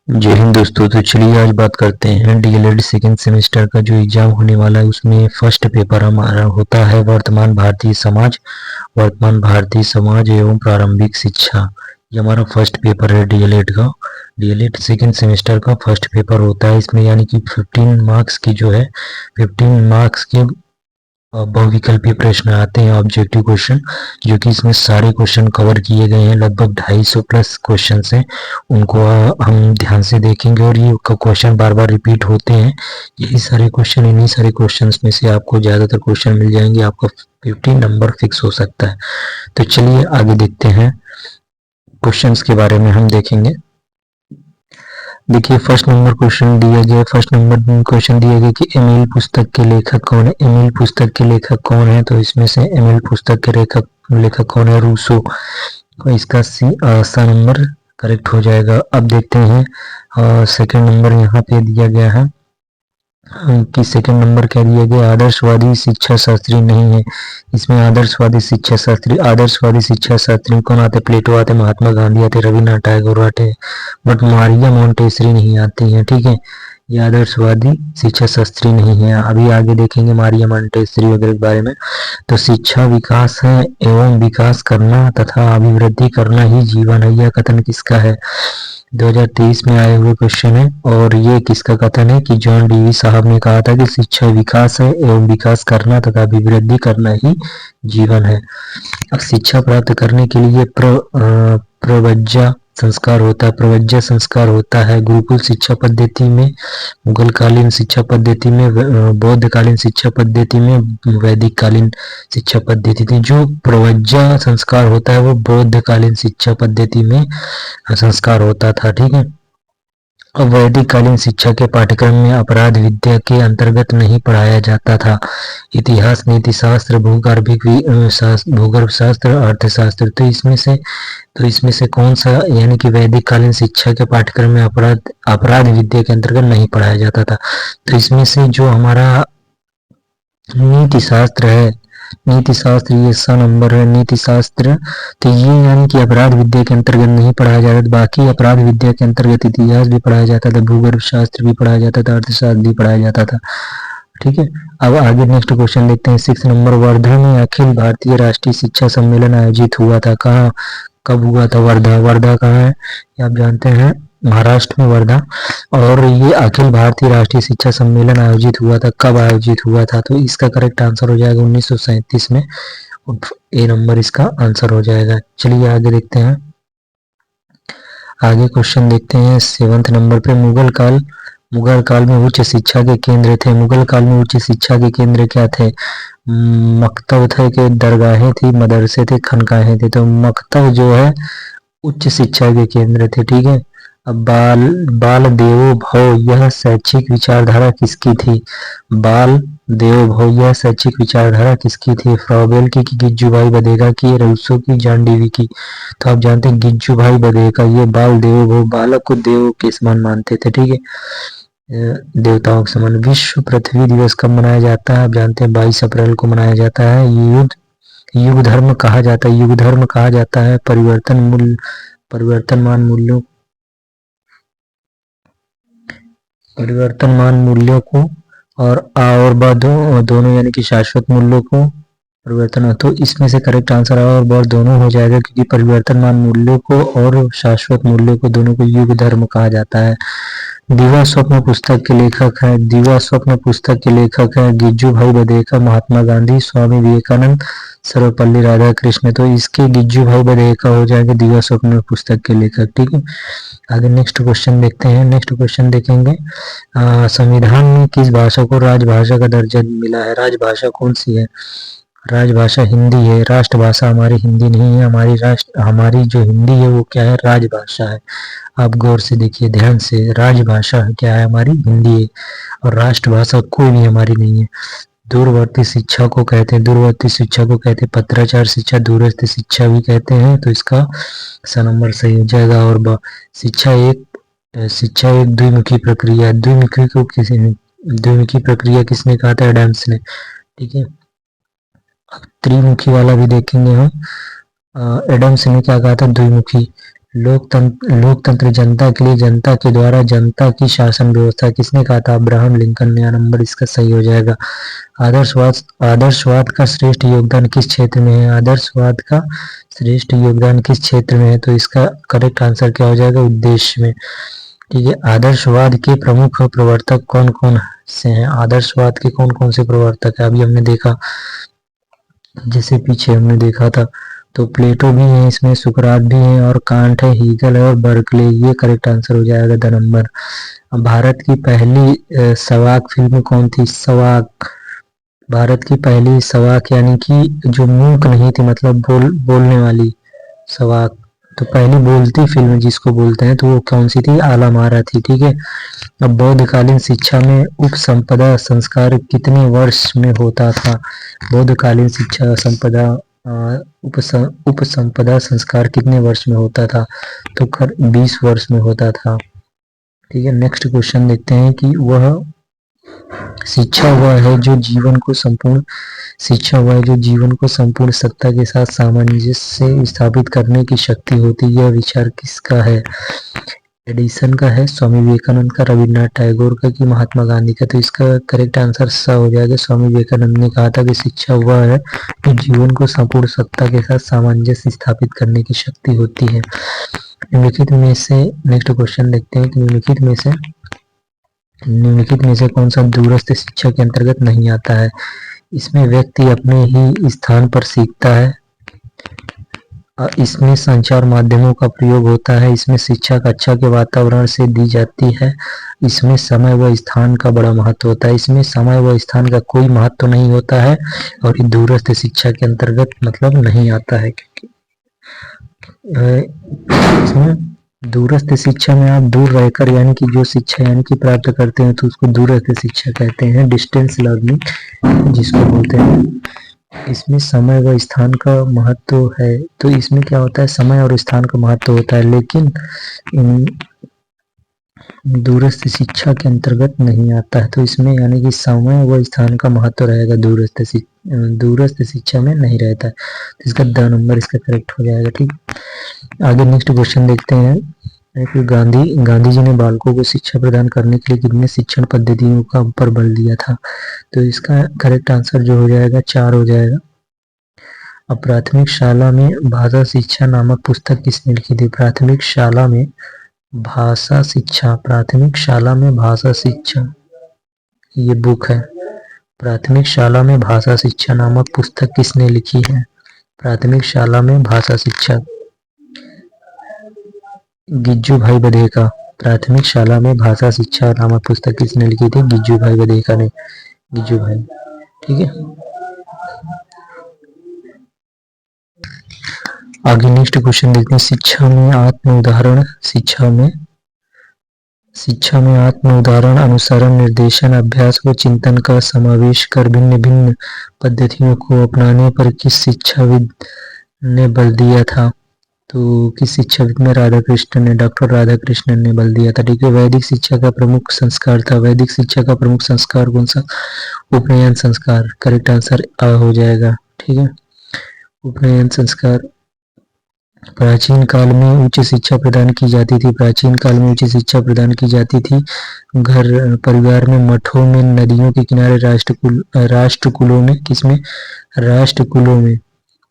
जय हिंद दोस्तों। तो चलिए आज बात करते हैं डीएलएड सेकेंड सेमेस्टर का जो एग्जाम होने वाला है उसमें फर्स्ट पेपर हमारा होता है वर्तमान भारतीय समाज एवं प्रारंभिक शिक्षा। ये हमारा फर्स्ट पेपर है डीएलएड का। डीएलएड सेकेंड सेमेस्टर का फर्स्ट पेपर होता है। इसमें यानी कि 15 मार्क्स की जो है 15 मार्क्स के बहुविकल्पीय प्रश्न आते हैं, ऑब्जेक्टिव क्वेश्चन, जो कि इसमें सारे क्वेश्चन कवर किए गए हैं। लगभग 250 प्लस क्वेश्चन हैं। उनको हम ध्यान से देखेंगे और ये क्वेश्चन बार बार रिपीट होते हैं। यही सारे क्वेश्चन, इन्हीं सारे क्वेश्चंस में से आपको ज़्यादातर क्वेश्चन मिल जाएंगे। आपका 50 नंबर फिक्स हो सकता है। तो चलिए आगे देखते हैं। क्वेश्चंस के बारे में हम देखेंगे। देखिए फर्स्ट नंबर क्वेश्चन दिया गया कि एमिल पुस्तक के लेखक कौन है। एमिल पुस्तक के लेखक कौन है? तो इसमें से एमिल पुस्तक के लेखक कौन है? रूसो। तो इसका सा नंबर करेक्ट हो जाएगा। अब देखते हैं सेकंड नंबर यहाँ पे दिया गया है कि सेकंड नंबर क्या दिया गया? आदर्शवादी शिक्षा शास्त्री नहीं है। इसमें आदर्शवादी शिक्षा शास्त्री कौन आते? प्लेटो आते, महात्मा गांधी आते, रविन्द्रनाथ टैगोर आते, बट मारिया मोंटेसरी नहीं आती है। ठीक है, ये आदर्शवादी शिक्षा शास्त्री नहीं है। अभी आगे देखेंगे मारिया मोंटेसरी वगैरह के बारे में। तो शिक्षा विकास है एवं विकास करना तथा अभिवृद्धि करना ही जीवन है। यह कथन किसका है? 2023 में आए हुए क्वेश्चन है और ये किसका कथन है कि जॉन डीवी साहब ने कहा था कि शिक्षा विकास है एवं विकास करना तथा अभिवृद्धि करना ही जीवन है। अब शिक्षा प्राप्त करने के लिए प्रवज्जा संस्कार होता है। गुरुकुल शिक्षा पद्धति में, मुगल कालीन शिक्षा पद्धति में, बौद्ध कालीन शिक्षा पद्धति में, वैदिक कालीन शिक्षा पद्धति थी। जो प्रवज्जा संस्कार होता है वो बौद्ध कालीन शिक्षा पद्धति में संस्कार होता था। ठीक है, अब वैदिक कालीन शिक्षा के पाठ्यक्रम में अपराध विद्या के अंतर्गत नहीं पढ़ाया जाता था। इतिहास, नीति शास्त्र, भूगर्भ शास्त्र, अर्थशास्त्र। तो इसमें से कौन सा, यानी कि वैदिक कालीन शिक्षा के पाठ्यक्रम में अपराध विद्या के अंतर्गत नहीं पढ़ाया जाता था। तो इसमें से जो हमारा नीति शास्त्र है, नीति शास्त्र, ये सा नंबर है नीति शास्त्र। तो ये यानी कि अपराध विद्या के अंतर्गत नहीं पढ़ाया जाता था। बाकी अपराध विद्या के अंतर्गत इतिहास भी पढ़ाया जाता था, भूगर्भ शास्त्र भी पढ़ाया जाता था, अर्थशास्त्र भी पढ़ाया जाता था। ठीक है, अब आगे नेक्स्ट क्वेश्चन देखते हैं। 6 नंबर, वर्धा में अखिल भारतीय राष्ट्रीय शिक्षा सम्मेलन आयोजित हुआ था। कहाँ, कब हुआ था? वर्धा कहाँ है? ये आप जानते हैं, महाराष्ट्र में वर्धा। और ये अखिल भारतीय राष्ट्रीय शिक्षा सम्मेलन आयोजित हुआ था। कब आयोजित हुआ था? तो इसका करेक्ट आंसर हो जाएगा 1937 में। ए नंबर इसका आंसर हो जाएगा। चलिए आगे देखते हैं। आगे क्वेश्चन देखते हैं 7th नंबर पे। मुगल काल में उच्च शिक्षा के केंद्र थे। मुगल काल में उच्च शिक्षा के केंद्र क्या थे? मकतब थे कि दरगाहें थी, मदरसे थे, खानकाहें थे? तो मकतब जो है उच्च शिक्षा के केंद्र थे। ठीक है, अब बाल देवो भव यह शैक्षिक विचारधारा किसकी थी? बाल देवो भव यह शैक्षिक विचारधारा किसकी थी? फ्रॉबेल की, गिज्जू भाई बधेगा की, रूसो की, जॉन डीवी की? तो आप जानते हैं गिज्जू भाई बधेगा। ये बाल देवो भव, बालक को देव के समान मानते थे। ठीक है, देवताओं के समान। विश्व पृथ्वी दिवस कब मनाया जाता है? आप जानते हैं 22 अप्रैल को मनाया जाता है। युग धर्म कहा जाता है, युग धर्म कहा जाता है परिवर्तनमान मूल्यों को और दोनों यानी कि शाश्वत मूल्यों को परिवर्तन हो। तो इसमें से करेक्ट आंसर और बार दोनों हो जाएगा, क्योंकि परिवर्तनमान मूल्यों को और शाश्वत मूल्यों को दोनों को युग धर्म कहा जाता है। दिवा स्वप्न पुस्तक के लेखक है गिज्जू भाई बधेका, महात्मा गांधी, स्वामी विवेकानंद, सर्वपल्ली राधाकृष्ण। तो इसके गिज्जू भाई बधेका हो जाएंगे दिवा स्वप्न पुस्तक के लेखक। ठीक है, आगे नेक्स्ट क्वेश्चन देखते हैं। नेक्स्ट क्वेश्चन देखेंगे, संविधान में किस भाषा को राजभाषा का दर्जा मिला है? राजभाषा कौन सी है? राजभाषा हिंदी है। राष्ट्रभाषा हमारी हिंदी नहीं है। हमारी जो हिंदी है वो क्या है? राजभाषा है। आप गौर से देखिए, ध्यान से, राजभाषा क्या है? हमारी हिंदी है। और राष्ट्रभाषा कोई भी हमारी नहीं है। दूरवर्ती शिक्षा को कहते हैं पत्राचार शिक्षा, दूरस्थ शिक्षा भी कहते हैं। तो इसका सा नंबर सही हो जाएगा। और शिक्षा एक द्विमुखी प्रक्रिया। द्विमुखी प्रक्रिया किसने कहा था? एडम्स ने। ठीक है, अब त्रिमुखी वाला भी देखेंगे हम। एडम्स ने क्या कहा था? द्विमुखी। लोकतंत्र जनता के लिए, जनता के द्वारा, जनता की शासन व्यवस्था, किसने कहा था? अब्राहम लिंकन ने। नंबर इसका सही हो जाएगा। आदर्शवाद का श्रेष्ठ योगदान किस क्षेत्र में है? आदर्शवाद का श्रेष्ठ योगदान किस क्षेत्र में है? तो इसका करेक्ट आंसर क्या हो जाएगा? उद्देश्य में। ठीक है। आदर्शवाद के प्रमुख प्रवर्तक कौन कौन से हैं? आदर्शवाद के कौन कौन से प्रवर्तक है? अभी हमने देखा, जैसे पीछे हमने देखा था, तो प्लेटो भी है इसमें, सुकरात भी है, और कांट है, हीगल है, और बर्कले। ये करेक्ट आंसर हो जाएगा द नंबर। भारत की पहली सवाक फिल्म कौन थी? सवाक। भारत की पहली सवाक यानी कि जो मूक नहीं थी, मतलब बोलने वाली सवाक, तो पहली बोलती फिल्म जिसको बोलते हैं, तो वो कौन सी थी? आला मारा थी। ठीक है। अब बौद्धकालीन शिक्षा में उपसंपदा संस्कार कितने वर्ष में होता था? बौद्धकालीन शिक्षा संपदा उपसंपदा संस्कार कितने वर्ष में होता था? तो 20 वर्ष में होता था। ठीक है। नेक्स्ट क्वेश्चन देखते हैं कि वह शिक्षा वह है जो जीवन को संपूर्ण सत्ता के साथ सामंजस्य से स्थापित करने की शक्ति होती है। यह विचार किसका है? एडिसन का है, स्वामी विवेकानंद का, रविन्द्रनाथ टैगोर का, कि महात्मा गांधी का? तो इसका करेक्ट आंसर सा हो जाएगा। स्वामी विवेकानंद ने कहा था कि शिक्षा वह है जो जीवन को संपूर्ण सत्ता के साथ सामंजस्य स्थापित करने की शक्ति होती है। निम्नलिखित में से, नेक्स्ट क्वेश्चन देखते हैं कि निम्नलिखित में से कौन सा दूरस्थ शिक्षा के अंतर्गत नहीं आता है? इसमें व्यक्ति अपने ही स्थान पर सीखता है, इसमें संचार माध्यमों का प्रयोग होता है, इसमें शिक्षा कक्षा के वातावरण से दी जाती है, इसमें समय व स्थान का बड़ा महत्व होता है। इसमें समय व स्थान का कोई महत्व नहीं होता है, और ये दूरस्थ शिक्षा के अंतर्गत मतलब नहीं आता है, क्योंकि इसमें दूरस्थ शिक्षा में आप दूर रहकर यानी कि जो शिक्षा यानी कि प्राप्त करते हैं, तो उसको दूरस्थ शिक्षा कहते हैं, डिस्टेंस लर्निंग जिसको बोलते हैं। इसमें समय व स्थान का महत्व है, तो इसमें क्या होता है? समय और स्थान का महत्व होता है, लेकिन दूरस्थ शिक्षा के अंतर्गत नहीं आता है। तो इसमें यानी कि समय व स्थान का महत्व रहेगा, दूरस्थ शिक्षा में नहीं रहता है। तो इसका द नंबर इसका करेक्ट हो जाएगा। ठीक। आगे नेक्स्ट क्वेश्चन देखते हैं। गांधी जी ने बालकों को शिक्षा प्रदान करने के लिए कितने शिक्षण पद्धतियों का पर बल दिया था? तो इसका करेक्ट आंसर जो हो जाएगा 4 हो जाएगा। अब प्राथमिक शाला में भाषा शिक्षा नामक पुस्तक किसने लिखी थी? प्राथमिक शाला में भाषा शिक्षा, ये बुक है। प्राथमिक शाला में भाषा शिक्षा नामक पुस्तक किसने लिखी है? प्राथमिक शाला में भाषा शिक्षा, गिज्जू भाई बधेका। प्राथमिक शाला में भाषा शिक्षा नामक पुस्तक किसने लिखी थी? गिज्जू भाई बधेका ने, गिज्जू भाई। ठीक है। आगे नेक्स्ट क्वेश्चन देखते हैं। शिक्षा में आत्म उदाहरण, अनुसरण, निर्देशन, अभ्यास व चिंतन का समावेश कर भिन्न भिन्न पद्धतियों को अपनाने पर किस शिक्षाविद ने बल दिया था? तो किस शिक्षाविद ने? राधाकृष्णन ने, डॉक्टर राधाकृष्णन ने बल दिया था। ठीक है। वैदिक शिक्षा का प्रमुख संस्कार था। वैदिक शिक्षा का प्रमुख संस्कार कौन सा? उपनयन संस्कार। करेक्ट आंसर आ हो जाएगा। ठीक है। उपनयन संस्कार। प्राचीन काल में उच्च शिक्षा प्रदान की जाती थी। घर परिवार में, मठों में, नदियों के किनारे, राष्ट्रकुलों में, किसमें? राष्ट्रकुलों में।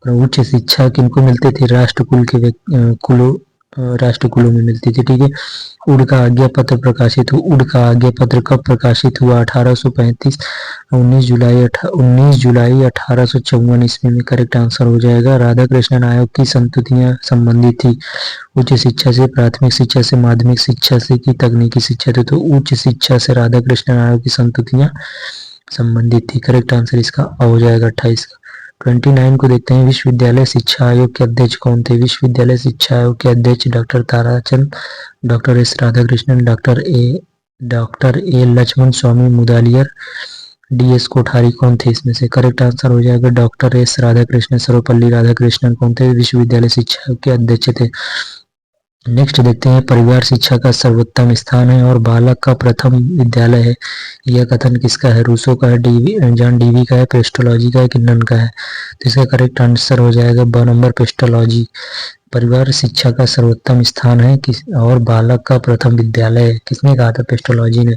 उच्च शिक्षा किनको मिलती थी? राष्ट्रकुलों में मिलती थी। ठीक है। उड़ का आज्ञा पत्र प्रकाशित कब प्रकाशित हुआ? 1835, 19 जुलाई 1854 ईस्वी में। करेक्ट आंसर हो जाएगा। राधाकृष्णन आयोग की संस्तुतियां संबंधित थी उच्च शिक्षा से, प्राथमिक शिक्षा से, माध्यमिक शिक्षा से, की तकनीकी शिक्षा से? तो उच्च शिक्षा से राधाकृष्णन आयोग की संस्तुतियां संबंधित थी। करेक्ट आंसर इसका हो जाएगा 28 का। 29 को देखते हैं। विश्वविद्यालय शिक्षा आयोग के अध्यक्ष कौन थे? विश्वविद्यालय शिक्षा आयोग के अध्यक्ष doctor Tarachand, doctor S Radhakrishnan, doctor A Lakshmana Swami Mudaliar, D S Kothari कौन थे इसमें से? करेक्ट आंसर हो जाएगा डॉक्टर एस राधाकृष्णन। सर्वपल्ली राधाकृष्णन कौन थे? विश्वविद्यालय शिक्षा आयोग के अध्यक्ष थे। नेक्स्ट देखते हैं। परिवार शिक्षा का सर्वोत्तम स्थान है और बालक का प्रथम विद्यालय है, यह कथन किसका है? रूसो का है, जॉन डीवी का है, पेस्टोलॉजी का है, किन्नन का है? तो इसका करेक्ट आंसर हो जाएगा ब नंबर, पेस्टोलॉजी। परिवार शिक्षा का सर्वोत्तम स्थान है किस और बालक का प्रथम विद्यालय है। किसने कहा था? पेस्टोलॉजी ने।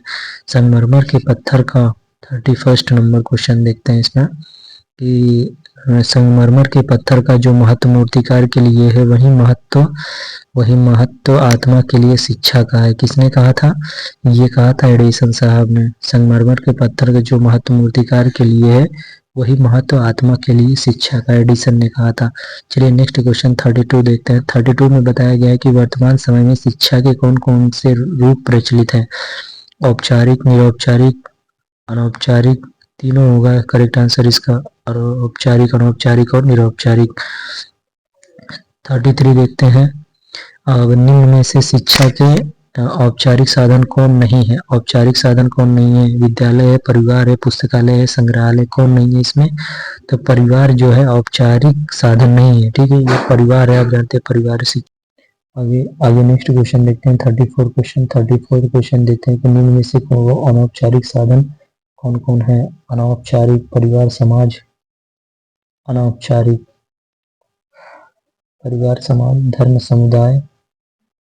संगमरमर के पत्थर का 31 नंबर क्वेश्चन देखते हैं इसमें कि संगमरमर के पत्थर का जो महत्व मूर्तिकार के लिए है वही महत्व आत्मा के लिए शिक्षा का है। किसने कहा था? ये कहा था एडिसन साहब ने। संगमरमर के पत्थर का जो महत्व मूर्तिकार के लिए है वही महत्व आत्मा के लिए शिक्षा का एडिसन ने कहा था। चलिए नेक्स्ट क्वेश्चन 32 देखते हैं। 32 में बताया गया है कि वर्तमान समय में शिक्षा के कौन कौन से रूप प्रचलित हैं? औपचारिक, निरौपचारिक, अनौपचारिक, तीनों होगा करेक्ट आंसर इसका। और औपचारिक, अनौपचारिक और निरौपचारिक। 33 देखते हैं। अब निम्न में से शिक्षा के औपचारिक साधन कौन नहीं है? औपचारिक साधन कौन नहीं है? विद्यालय है, परिवार है, पुस्तकालय है, संग्रहालय। कौन नहीं है इसमें? तो परिवार जो है औपचारिक साधन नहीं है। ठीक है, ये परिवार है, आप जानते हैं परिवार से। आगे आगे नेक्स्ट क्वेश्चन देखते हैं। 34 क्वेश्चन देखते हैं कि निम्न में से अनौपचारिक साधन कौन कौन है? अनौपचारिक परिवार समाज, अनौपचारिक परिवार समाज, धर्म समुदाय,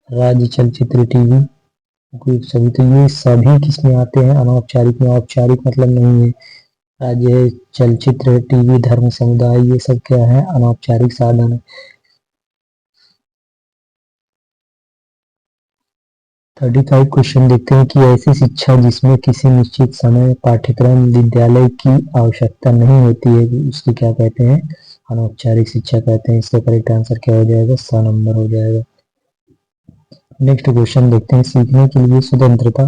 राज्य, चलचित्र, टीवी, ग्रुप सभी। तो ये सभी किसमें आते हैं? अनौपचारिक में। औपचारिक मतलब नहीं है। राज्य, चलचित्र, टीवी, धर्म समुदाय, ये सब क्या है? अनौपचारिक साधन है। 35 क्वेश्चन देखते हैं कि ऐसी शिक्षा जिसमें किसी निश्चित समय, पाठ्यक्रम, विद्यालय की आवश्यकता नहीं होती है, उसकी क्या कहते हैं? अनौपचारिक शिक्षा कहते हैं। इसका करेक्ट आंसर क्या हो जाएगा? 100 नंबर हो जाएगा। नेक्स्ट क्वेश्चन देखते हैं। सीखने के लिए स्वतंत्रता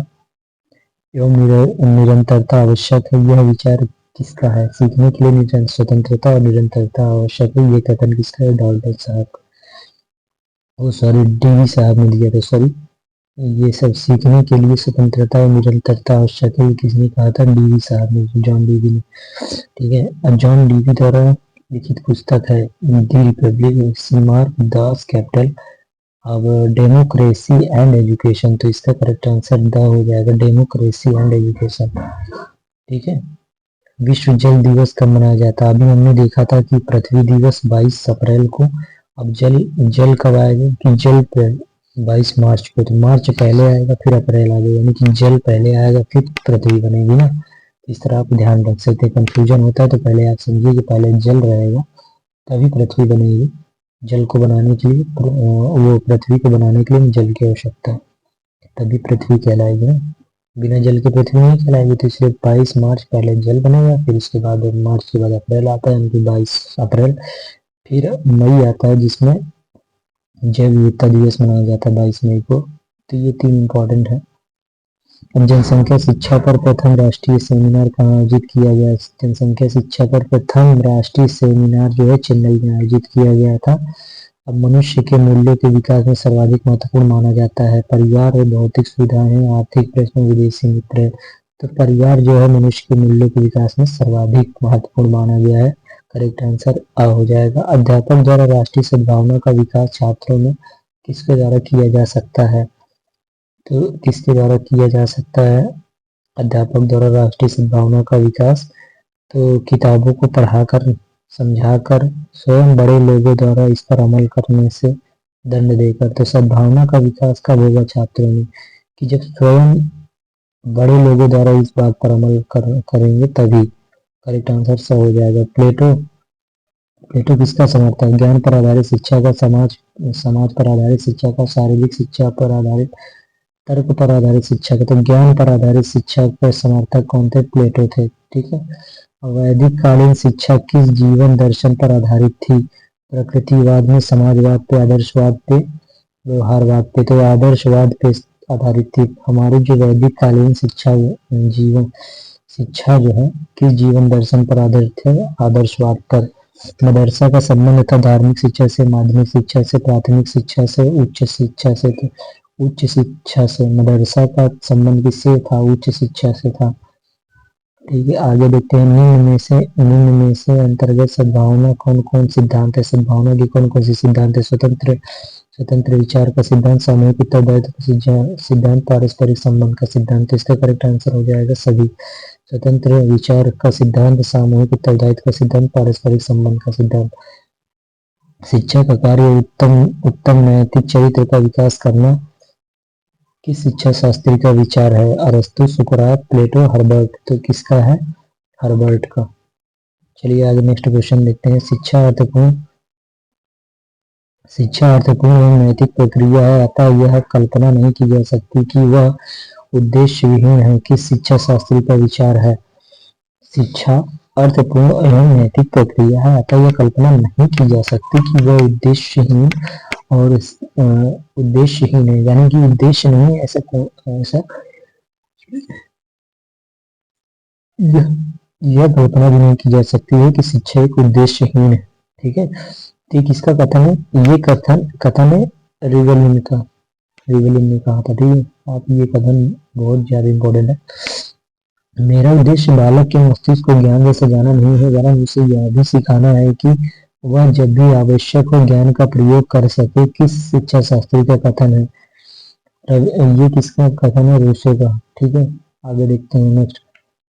एवं निरंतरता आवश्यक है, यह विचार किसका है? सीखने के लिए स्वतंत्रता और निरंतरता आवश्यक है, ये कथन किसका है? डॉल्टन साहब का। वो सॉरी, डीवी साहब ने दिया था, सॉरी। ये सब सीखने के लिए स्वतंत्रता और निरंतरता आवश्यक है, ये किसने कहा था? डीवी साहब ने, जॉन डीवी ने। ठीक है, अब जॉन डीवी द्वारा लिखित पुस्तक है दी रिपब्लिक, सीमार, दास कैपिटल। अब डेमोक्रेसी एंड एजुकेशन, तो इसका करेक्ट आंसर द हो जाएगा, डेमोक्रेसी एंड एजुकेशन। ठीक है, विश्व जल दिवस कब मनाया जाता है? अभी हमने देखा था कि पृथ्वी दिवस 22 अप्रैल को। अब जल जल कब आएगा? कि जल 22 मार्च को। तो मार्च पहले आएगा फिर अप्रैल आएगा, यानी कि जल पहले आएगा फिर पृथ्वी बनेगी ना। इस तरह आप ध्यान रख सकते हैं। कंफ्यूजन होता है तो पहले आप समझिए कि पहले जल रहेगा तभी पृथ्वी बनेगी। जल को बनाने के लिए वो पृथ्वी को बनाने के लिए जल की आवश्यकता है, तभी पृथ्वी कहलाएगी ना। बिना जल के पृथ्वी नहीं कहलाएगी। तो इसलिए 22 मार्च पहले जल बनेगा, फिर उसके बाद मार्च के बाद अप्रैल आता है, यानी कि 22 अप्रैल। फिर मई आता है जिसमें जैव विविधता दिवस मनाया जाता है 22 मई को। तो ये 3 इम्पोर्टेंट है। जनसंख्या शिक्षा पर प्रथम राष्ट्रीय सेमिनार कहाँ आयोजित किया गया? जनसंख्या शिक्षा पर प्रथम राष्ट्रीय सेमिनार जो है चेन्नई में आयोजित किया गया था। अब मनुष्य के मूल्यों के विकास में सर्वाधिक महत्वपूर्ण माना जाता है परिवार और भौतिक सुविधाएं, आर्थिक प्रश्न, विदेशी मित्र। तो परिवार जो है मनुष्य के मूल्यों के विकास में सर्वाधिक महत्वपूर्ण माना गया है। करेक्ट आंसर आ हो जाएगा। अध्यापक द्वारा राष्ट्रीय सद्भावना का विकास छात्रों में किसके द्वारा किया जा सकता है? तो किसके द्वारा किया जा सकता है अध्यापक द्वारा राष्ट्रीय सद्भावना का विकास? तो किताबों को पढ़ाकर, समझाकर, स्वयं बड़े लोगों द्वारा इस पर अमल करने से, दंड देकर। तो सद्भावना का विकास कब होगा छात्रों में? कि जब स्वयं बड़े लोगों द्वारा इस बात पर अमल करेंगे तभी। करेक्ट आंसर सही हो जाएगा। प्लेटो प्लेटो किसका समर्थक? ज्ञान पर आधारित शिक्षा का, समाज पर आधारित शिक्षा का, शारीरिक शिक्षा पर आधारित, तर्क पर आधारित शिक्षा का। तो ज्ञान पर आधारित शिक्षा के समर्थक कौन थे? प्लेटो थे। ठीक है, वैदिक कालीन शिक्षा किस जीवन दर्शन पर आधारित थी? प्रकृतिवाद में, समाजवाद पे, आदर्शवाद पे, व्यवहारवाद पे। तो आदर्शवाद पे आधारित थी। हमारी जो वैदिक कालीन शिक्षा, जीवन शिक्षा जो है किस जीवन दर्शन पर आधारित है? आदर्शवाद पर। मदरसा का संबंध था धार्मिक शिक्षा से, माध्यमिक शिक्षा से, प्राथमिक शिक्षा से, उच्च शिक्षा से। तो उच्च शिक्षा से मदरसा का संबंध किससे था? उच्च शिक्षा से था। ठीक है, आगे देखते हैं। निम्न में से अंतर्गत सद्भावना कौन कौन सिद्धांत है? सद्भावना की कौन कौन सी सिद्धांत है? स्वतंत्र विचार का सिद्धांत, सामूहिक उत्तरदायित्व का सिद्धांत, पारस्परिक संबंध का सिद्धांत। तो इसका करेक्ट आंसर हो जाएगा सभी। स्वतंत्र विचार का सिद्धांत, सामूहिक उत्तरदायित्व का सिद्धांत, पारस्परिक संबंध का सिद्धांत। शिक्षा का कार्य उत्तम उत्तम नैतिक चरित्र का विकास करना किस शिक्षा शास्त्री का विचार है? अरस्तु, सुकरात, प्लेटो, हर्बर्ट। तो किसका है? हर्बर्ट का। चलिए आगे नेक्स्ट क्वेश्चन देखते हैं। शिक्षा अर्थपूर्ण एवं नैतिक प्रक्रिया है, अतः यह कल्पना नहीं की जा सकती कि वह उद्देश्य विहीन है। किस शिक्षा शास्त्री का विचार है? शिक्षा अर्थपूर्ण एवं नैतिक प्रक्रिया है, अतः यह कल्पना नहीं की जा सकती कि वह उद्देश्यहीन और उद्देश्यहीन है, यानी कि उद्देश्य नहीं है ऐसा यह कल्पना भी नहीं की जा सकती है कि शिक्षा एक उद्देश्यहीन है। ठीक है, तो किसका कथन है? ये कथन कथन है रिवेलिन का। रिवेलिन ने कहा था। ठीक है, आप ये कथन बहुत ज्यादा इंपॉर्टेंट है। मेरा उद्देश्य बालक के मस्तिष्क को ज्ञान से सजाना नहीं है, वरन उसे यह भी सिखाना है कि वह जब भी आवश्यक हो ज्ञान का प्रयोग कर सके। किस शिक्षा शास्त्री का कथन है? ये किसका कथन है? रूसो का। ठीक है, आगे देखते हैं नेक्स्ट।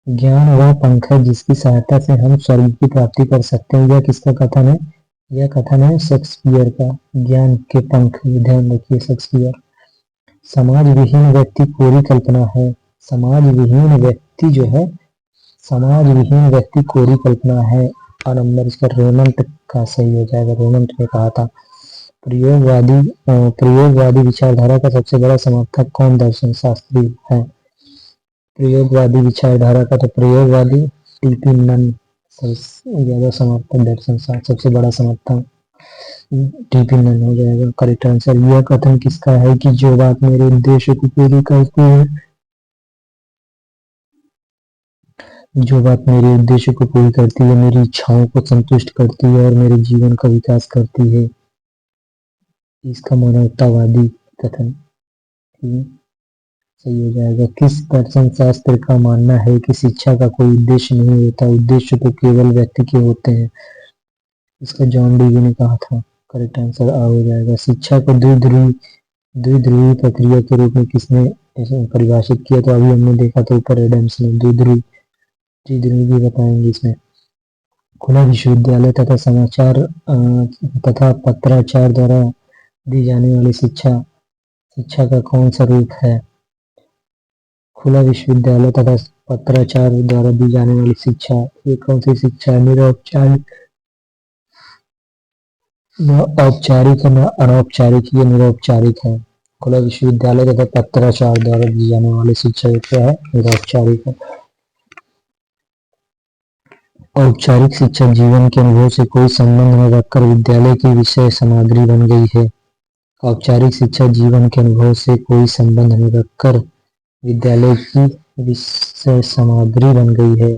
ज्ञान वह पंख है जिसकी सहायता से हम स्वर्ग की प्राप्ति कर सकते हैं। यह किसका कथन है? यह कथन है शेक्सपियर का। ज्ञान के पंख, ध्यान रखिए, शेक्सपियर। समाज विहीन व्यक्ति कोरी कल्पना है। समाज विहीन व्यक्ति जो है, समाज विहीन व्यक्ति कोरी कल्पना है। और नंबर इसका रेमंड का सही हो जाएगा। रेमंड ने कहा था। प्रयोगवादी विचारधारा का सबसे बड़ा समर्थक कौन दर्शन शास्त्री है? प्रयोगवादी विचारधारा का तो प्रयोगवादी टीपी नन सबसे ज्यादा समर्थक दर्शन सबसे बड़ा समर्थक टीपी नन हो जाएगा करेक्ट आंसर। यह कथन किसका है कि जो बात मेरे उद्देश्य को पूरी करती है, जो बात मेरे उद्देश्य को पूरी करती है, मेरी इच्छाओं को संतुष्ट करती है और मेरे जीवन का विकास करती है, इसका मानवतावादी कथन सही हो जाएगा। किस दर्शन शास्त्र का मानना है कि शिक्षा का कोई उद्देश्य नहीं होता, उद्देश्य तो केवल व्यक्ति के होते हैं? इसका जॉन डीवी ने कहा था। करेक्ट आंसर आ हो जाएगा। शिक्षा को द्विध्रुवी प्रक्रिया के रूप में किसने परिभाषित किया? तो अभी हमने देखा था ऊपर एडम्स ने। द्विध्रुवी भी बताएंगे इसमें। खुला विश्वविद्यालय तथा समाचार तथा पत्राचार द्वारा दी जाने वाली शिक्षा का कौन सा रूप है? खुला विश्वविद्यालय तथा पत्राचार द्वारा दी जाने वाली शिक्षा, ये कौन सी शिक्षा है? निरौपचारिक, न औपचारिक, न अनौपचारिक, ये निरौपचारिक है। खुला विश्वविद्यालय तथा पत्राचार द्वारा दी जाने वाली शिक्षा क्या है? निरौपचारिक है। औपचारिक शिक्षा जीवन के अनुभव से कोई संबंध न रखकर विद्यालय की विषय सामग्री बन गई है। औपचारिक शिक्षा जीवन के अनुभव से कोई संबंध न रखकर विद्यालय की विषय सामग्री बन गई है।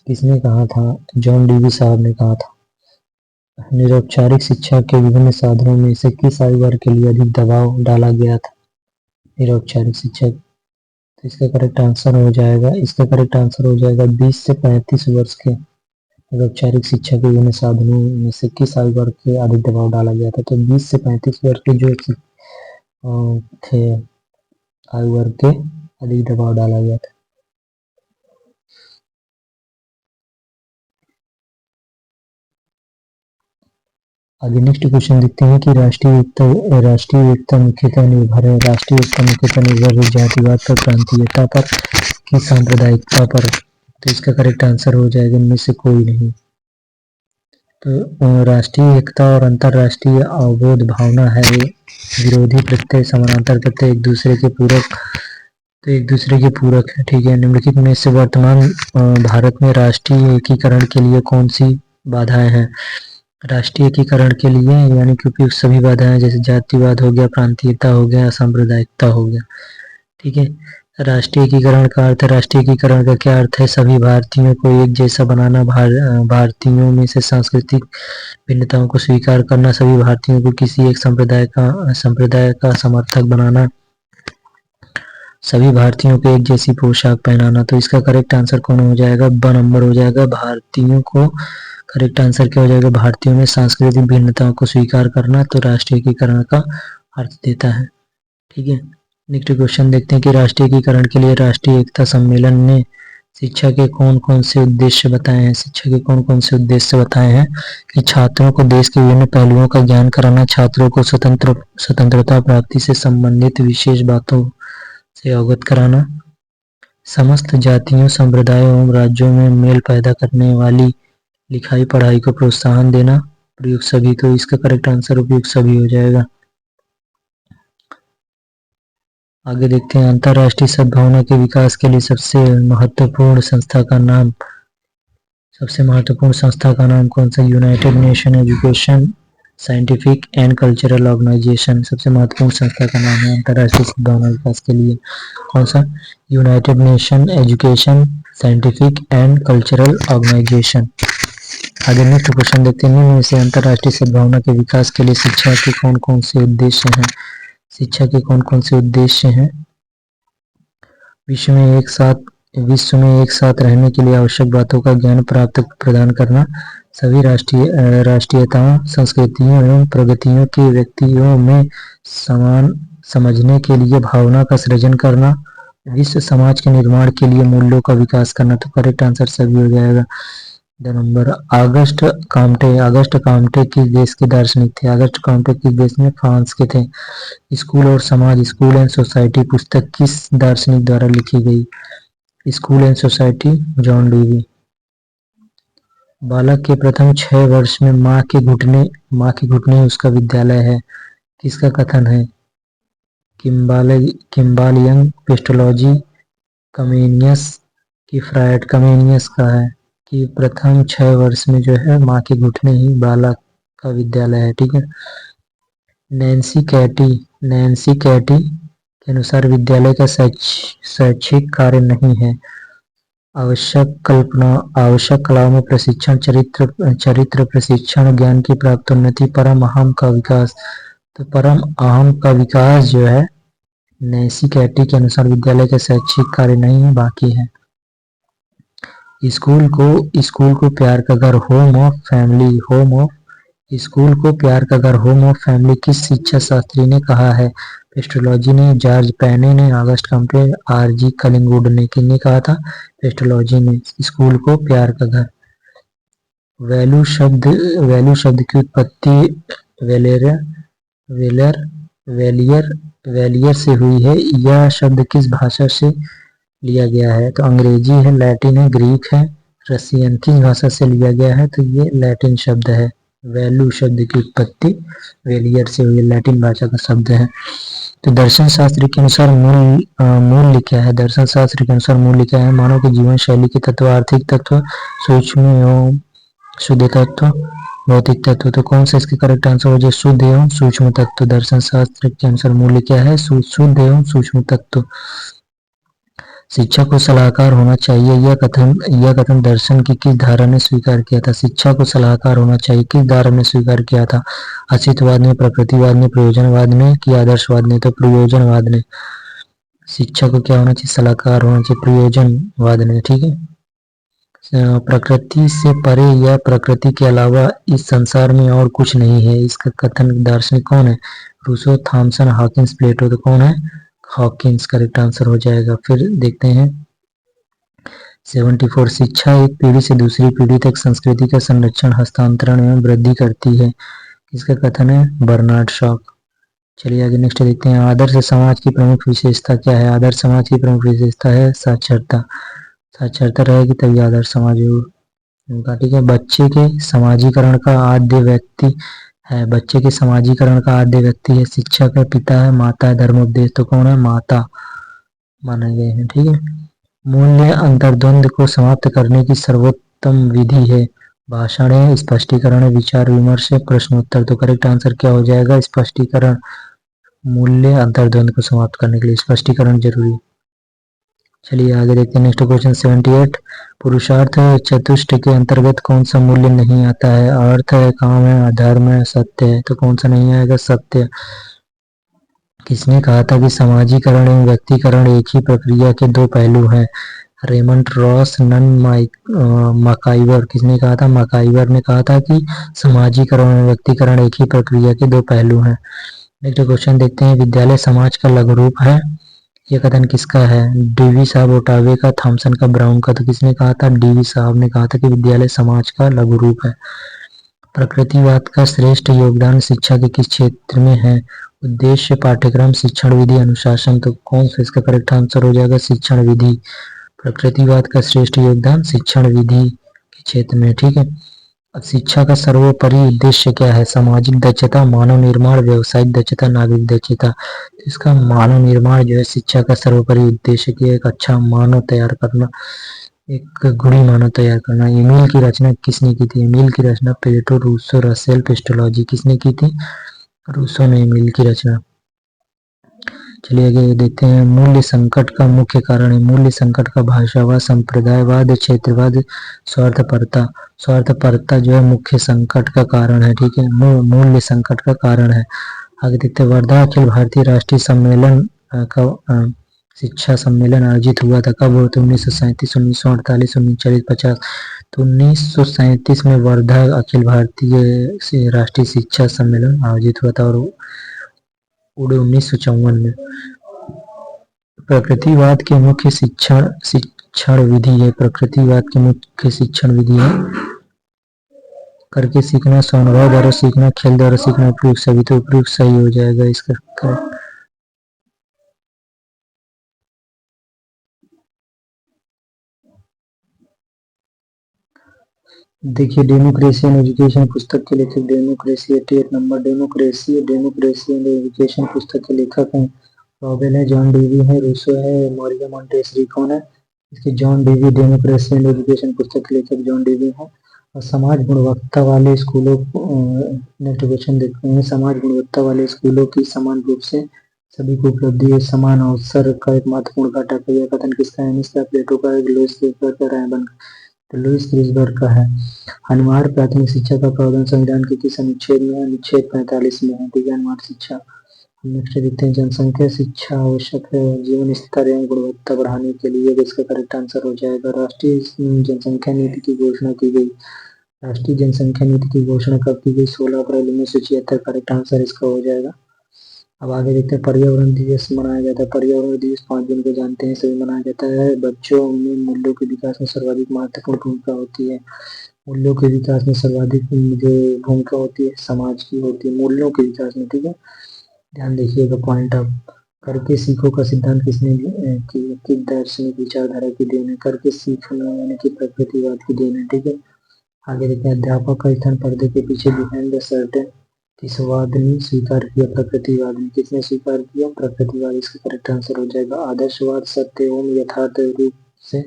किसने कहा था? जॉन डीवी साहब ने कहा था। निरौपचारिक शिक्षा के विभिन्न साधनों में से किस आयु वर्ग के लिए अधिक दबाव डाला गया था? निरौपचारिक शिक्षा। तो इसका करेक्ट आंसर हो जाएगा, इसका करेक्ट आंसर हो जाएगा 20 से 35 वर्ष के। निरौपचारिक शिक्षा के विभिन्न साधनों में से किस आयु वर्ग के अधिक दबाव डाला गया था? तो 20 से 35 वर्ष के जो थे आयु वर्ग के अधिक दबाव डाला गया था। आगे नेक्स्ट क्वेश्चन देखते हैं कि राष्ट्रीय एकता मुख्यतः निर्भर है। राष्ट्रीय एकता मुख्यतः निर्भर है जातिवाद पर, प्रांतीयता पर कि सांप्रदायिकता पर? तो इसका करेक्ट आंसर हो जाएगा इनमें से कोई नहीं। तो राष्ट्रीय एकता और अंतरराष्ट्रीय अवबोध भावना है विरोधी प्रत्यय, समानांतर प्रत्यय, एक दूसरे के पूरक, तो एक दूसरे के पूरक है। ठीक है, निम्नलिखित में से वर्तमान भारत में राष्ट्रीय एकीकरण के लिए कौन सी बाधाएं हैं? राष्ट्रीय एकीकरण के लिए यानी कि सभी बाधाएं, जैसे जातिवाद हो गया, प्रांतीयता हो गया, सांप्रदायिकता हो गया। ठीक है, राष्ट्रीय एकीकरण का अर्थ, राष्ट्रीय एकीकरण का क्या अर्थ है? सभी भारतीयों को एक जैसा बनाना, भारतीयों में से सांस्कृतिक भिन्नताओं को स्वीकार करना, सभी भारतीयों को किसी एक संप्रदाय का समर्थक बनाना, सभी भारतीयों को एक जैसी पोशाक पहनाना। तो इसका करेक्ट आंसर कौन हो जाएगा? ब नंबर हो जाएगा। भारतीयों को करेक्ट आंसर क्या हो जाएगा? भारतीयों में सांस्कृतिक भिन्नताओं को स्वीकार करना, तो राष्ट्रीय एकीकरण का अर्थ देता है। ठीक है, नेक्स्ट क्वेश्चन देखते हैं कि राष्ट्रीय एकीकरण के लिए राष्ट्रीय एकता सम्मेलन ने शिक्षा के कौन कौन से उद्देश्य बताए हैं? शिक्षा के कौन कौन से उद्देश्य बताए हैं कि छात्रों को देश के विभिन्न पहलुओं का ज्ञान कराना, छात्रों को स्वतंत्रता प्राप्ति से संबंधित विशेष बातों से अवगत कराना, समस्त जातियों, संप्रदायों एवं राज्यों में मेल पैदा करने वाली लिखाई पढ़ाई को प्रोत्साहन देना। प्रयुक्त सभी, तो इसका करेक्ट आंसर उपयुक्त सभी हो जाएगा। आगे देखते हैं, अंतर्राष्ट्रीय सद्भावना के विकास के लिए सबसे महत्वपूर्ण संस्था का नाम कौन सा? United Nation Education, Scientific and Cultural Organisation सबसे महत्वपूर्ण संस्था का नाम है अंतर्राष्ट्रीय सद्भावना विकास के लिए। कौन सा? United Nation Education, Scientific and Cultural Organisation. आगे नेक्स्ट क्वेश्चन देखते हैं, निम्न में से अंतर्राष्ट्रीय सद्भावना के विकास के लिए शिक्षा के कौन कौन से उद्देश्य हैं? शिक्षा के कौन कौन से उद्देश्य हैं? विश्व में एक साथ रहने के लिए आवश्यक बातों का ज्ञान प्रदान करना, सभी राष्ट्रीयताओं, संस्कृतियों एवं प्रगतियों के व्यक्तियों में समान समझने के लिए भावना का सृजन करना, विश्व समाज के निर्माण के लिए मूल्यों का विकास करना। तो करेक्ट आंसर सभी हो जाएगा। नंबर, अगस्ट काम्टे किस देश के दार्शनिक थे? अगस्ट काम्टे किस देश में? फ्रांस के थे। स्कूल और समाज, स्कूल एंड सोसाइटी पुस्तक किस दार्शनिक द्वारा लिखी गई? School and society, John Dewey. बालक के प्रथम 6 वर्ष में माँ के घुटने उसका विद्यालय है, किसका कथन है? किम्बालियन, पेस्टोलॉजी, कमेनियस की फ्रायड? कमेनियस का है कि प्रथम 6 वर्ष में जो है माँ के घुटने ही बालक का विद्यालय है। ठीक है। नैन्सी कैटी के अनुसार विद्यालय का शैक्षिक कार्य नहीं है। आवश्यक कलाओं में प्रशिक्षण, चरित्र प्रशिक्षण, ज्ञान की प्राप्त उन्नति, परम अहम का विकास। तो परम अहम का विकास जो है नैन्सी कैटी के अनुसार विद्यालय का शैक्षिक कार्य नहीं है, बाकी है। स्कूल को प्यार का घर, होम ऑफ फैमिली, स्कूल को प्यार का घर, होम ऑफ फैमिली किस शिक्षा शास्त्री ने कहा है? पेस्टोलॉजी ने, जॉर्ज पेने ने, अगस्ट काम्टे, आर.जी. कलिंगवुड ने। किसने कहा था? पेस्टोलॉजी ने। स्कूल को प्यार का घर। वैल्यू शब्द की उत्पत्ति वेलियर से हुई है। यह शब्द किस भाषा से लिया गया है? तो अंग्रेजी है, लैटिन है, ग्रीक है, रसियन। किस भाषा से लिया गया है? तो ये लैटिन शब्द है। वैल्यू शब्द की उत्पत्ति वेलियर से हुई, लैटिन भाषा का शब्द है। तो दर्शन शास्त्र के अनुसार मूल्य क्या है? दर्शन शास्त्र के अनुसार मूल्य क्या है? मानव के जीवन शैली के तत्व, आर्थिक तत्व, सूक्ष्म एवं शुद्ध तत्व, भौतिक तत्व। तो कौन सा इसके करेक्ट आंसर हो जाए? शुद्ध एवं सूक्ष्म तत्व। दर्शन शास्त्र के अनुसार मूल्य क्या है? शुद्ध एवं सूक्ष्म तत्व। शिक्षा को सलाहकार होना चाहिए, यह कथन दर्शन की किस धारा ने स्वीकार किया था? शिक्षा को सलाहकार होना चाहिए किस धारा ने स्वीकार किया था? अस्तित्ववाद ने, प्रकृतिवाद ने, प्रयोजनवाद ने कि आदर्शवाद ने? तो प्रयोजनवाद ने। शिक्षा को क्या होना चाहिए? सलाहकार होना चाहिए प्रयोजनवाद ने। ठीक है। प्रकृति से परे या प्रकृति के अलावा इस संसार में और कुछ नहीं है, इसका कथन दार्शनिक कौन है? रूसो, थॉमसन, हॉकिंस, प्लेटो। तो कौन है? हॉकिंस करेक्ट आंसर हो जाएगा। फिर देखते हैं 74, शिक्षा एक पीढ़ी से दूसरी पीढ़ी तक संस्कृति का संरक्षण, हस्तांतरण एवं वृद्धि करती है, इसका कथन है? Bernard Shaw. चलिए आगे नेक्स्ट देखते हैं, आदर्श समाज की प्रमुख विशेषता क्या है? आदर्श समाज की प्रमुख विशेषता है साक्षरता। साक्षरता रहेगी तभी आदर्श समाज होगा। ठीक है। बच्चे के समाजीकरण का आद्य व्यक्ति है, बच्चे के समाजीकरण का आद्य व्यक्ति है, शिक्षा का पिता है, माता है, धर्मोपदेश। तो कौन है? माता माने गए हैं। ठीक है। मूल्य अंतर्द्वंद को समाप्त करने की सर्वोत्तम विधि है, भाषण है, स्पष्टीकरण है, विचार विमर्श है, प्रश्नोत्तर। तो करेक्ट आंसर क्या हो जाएगा? स्पष्टीकरण। मूल्य अंतर्द्वंद को समाप्त करने के लिए स्पष्टीकरण जरूरी है। चलिए आगे देखते हैं नेक्स्ट क्वेश्चन 78, पुरुषार्थ चतुष्ट के अंतर्गत कौन सा मूल्य नहीं आता है? अर्थ है, काम है, अधर्म है, सत्य है। तो कौन सा नहीं आएगा? सत्य। किसने कहा था कि समाजीकरण एवं व्यक्तिकरण एक ही प्रक्रिया के दो पहलू हैं? रेमंड रॉस, नन मकाइवर। किसने कहा था? मकाइवर ने कहा था कि समाजीकरण एवं व्यक्तिकरण एक ही प्रक्रिया के दो पहलू हैं। नेक्स्ट क्वेश्चन देखते हैं, विद्यालय समाज का लघु रूप है, ये कथन किसका है? डीवी साहब ओटावे का, थॉमसन का, ब्राउन का। तो किसने कहा था? डीवी साहब ने कहा था कि विद्यालय समाज का लघु रूप है। प्रकृतिवाद का श्रेष्ठ योगदान शिक्षा के किस क्षेत्र में है? उद्देश्य, पाठ्यक्रम, शिक्षण विधि, अनुशासन। तो कौन सा इसका करेक्ट आंसर हो जाएगा? शिक्षण विधि। प्रकृतिवाद का श्रेष्ठ योगदान शिक्षण विधि के क्षेत्र में। ठीक है। अब शिक्षा का सर्वोपरि उद्देश्य क्या है? सामाजिक दक्षता, मानव निर्माण, व्यवसायिक दक्षता, नागरिक दक्षता। इसका मानव निर्माण जो है शिक्षा का सर्वोपरि उद्देश्य की एक अच्छा मानव तैयार करना, एक गुणी मानव तैयार करना। ईमेल की रचना किसने की थी? ईमेल की रचना प्लेटो, रूसो, रसेल, पेस्टोलॉजी। किसने की थी? रूसो ने ईमेल की रचना। चलिए आगे देखते हैं। मूल्य संकट का मुख्य कारण है। मूल्य संकट का भाषावाद, संप्रदायवाद, क्षेत्रवाद, स्वार्थपरता। स्वार्थपरता जो है मुख्य संकट का कारण है। ठीक है, मूल्य संकट का कारण है। आगे देखते हैं। वर्धा अखिल भारतीय राष्ट्रीय सम्मेलन का शिक्षा सम्मेलन आयोजित हुआ था। कब हुआ था? 1937, 1948, 1940, 50। तो 1937 में वर्धा अखिल भारतीय राष्ट्रीय शिक्षा सम्मेलन आयोजित हुआ था और 1954 में। प्रकृतिवाद की मुख्य शिक्षण विधि है। प्रकृतिवाद की मुख्य शिक्षण विधि है करके सीखना, स्वानुभव द्वारा सीखना, खेल द्वारा सीखना, उपयुक्त। सभी तो उपयुक्त सही हो जाएगा इसका करेक्ट। देखिए, डेमोक्रेसी एंड एजुकेशन पुस्तक के लेखक, democracy 88 number, democracy and education पुस्तक के लेखक हैं रॉबेल है, जॉन डीवी है, रूसो है, मारिया मॉन्टेसरी। कौन है इसके? John Dewey. Democracy and education पुस्तक के लेखक जॉन डीवी है। और समाज गुणवत्ता वाले स्कूलों नेक्स्ट क्वेश्चन देखते हैं। समाज गुणवत्ता वाले स्कूलों की समान रूप से सभी को उपलब्धि है, समान अवसर का एक महत्वपूर्ण घटक है। यह कथन किसका है? इसका प्लेटो का, लुईस ग्रीसबर्ग का, रायबर्ग। तो लुईस ग्रीसबर्ग का है। अनिवार्य प्राथमिक शिक्षा का प्रावधान संविधान के किस अनुच्छेद में है? अनुच्छेद 45 में है। ठीक है, अनिवार्य शिक्षा। नेक्स्ट देखते हैं। जनसंख्या शिक्षा आवश्यक है जीवन स्तर एवं गुणवत्ता बढ़ाने के लिए। इसका करेक्ट आंसर हो जाएगा। राष्ट्रीय जनसंख्या नीति की घोषणा की गई। राष्ट्रीय जनसंख्या नीति की घोषणा कब की गई? 16 अप्रैल 1976। करेक्ट आंसर इसका हो जाएगा। अब आगे देखते हैं। पर्यावरण दिवस मनाया जाता है। पर्यावरण दिवस 5 जून को जानते हैं सभी मनाया जाता है। बच्चों में मूल्यों के विकास में सर्वाधिक महत्वपूर्ण भूमिका होती है। मूल्यों के विकास में सर्वाधिक जो भूमिका होती है समाज की होती है, मूल्यों के विकास में। ठीक है, ध्यान देखिएगा पॉइंट। आप करके सीखो का सिद्धांत किसने की दार्शनिक विचारधारा की देन है? करके सीखना यानी कि प्रकृतिवाद की देन है। ठीक है, आगे देखते हैं। अध्यापक का स्थान पर्दे के पीछे बिहाइंड द कर्टेन किस वाद ने स्वीकार किया? प्रकृतिवाद ने। किसने स्वीकार किया? प्रकृतिवाद। इसका करेक्ट आंसर हो जाएगा। आदर्शवाद सत्य एवं यथार्थ रूप से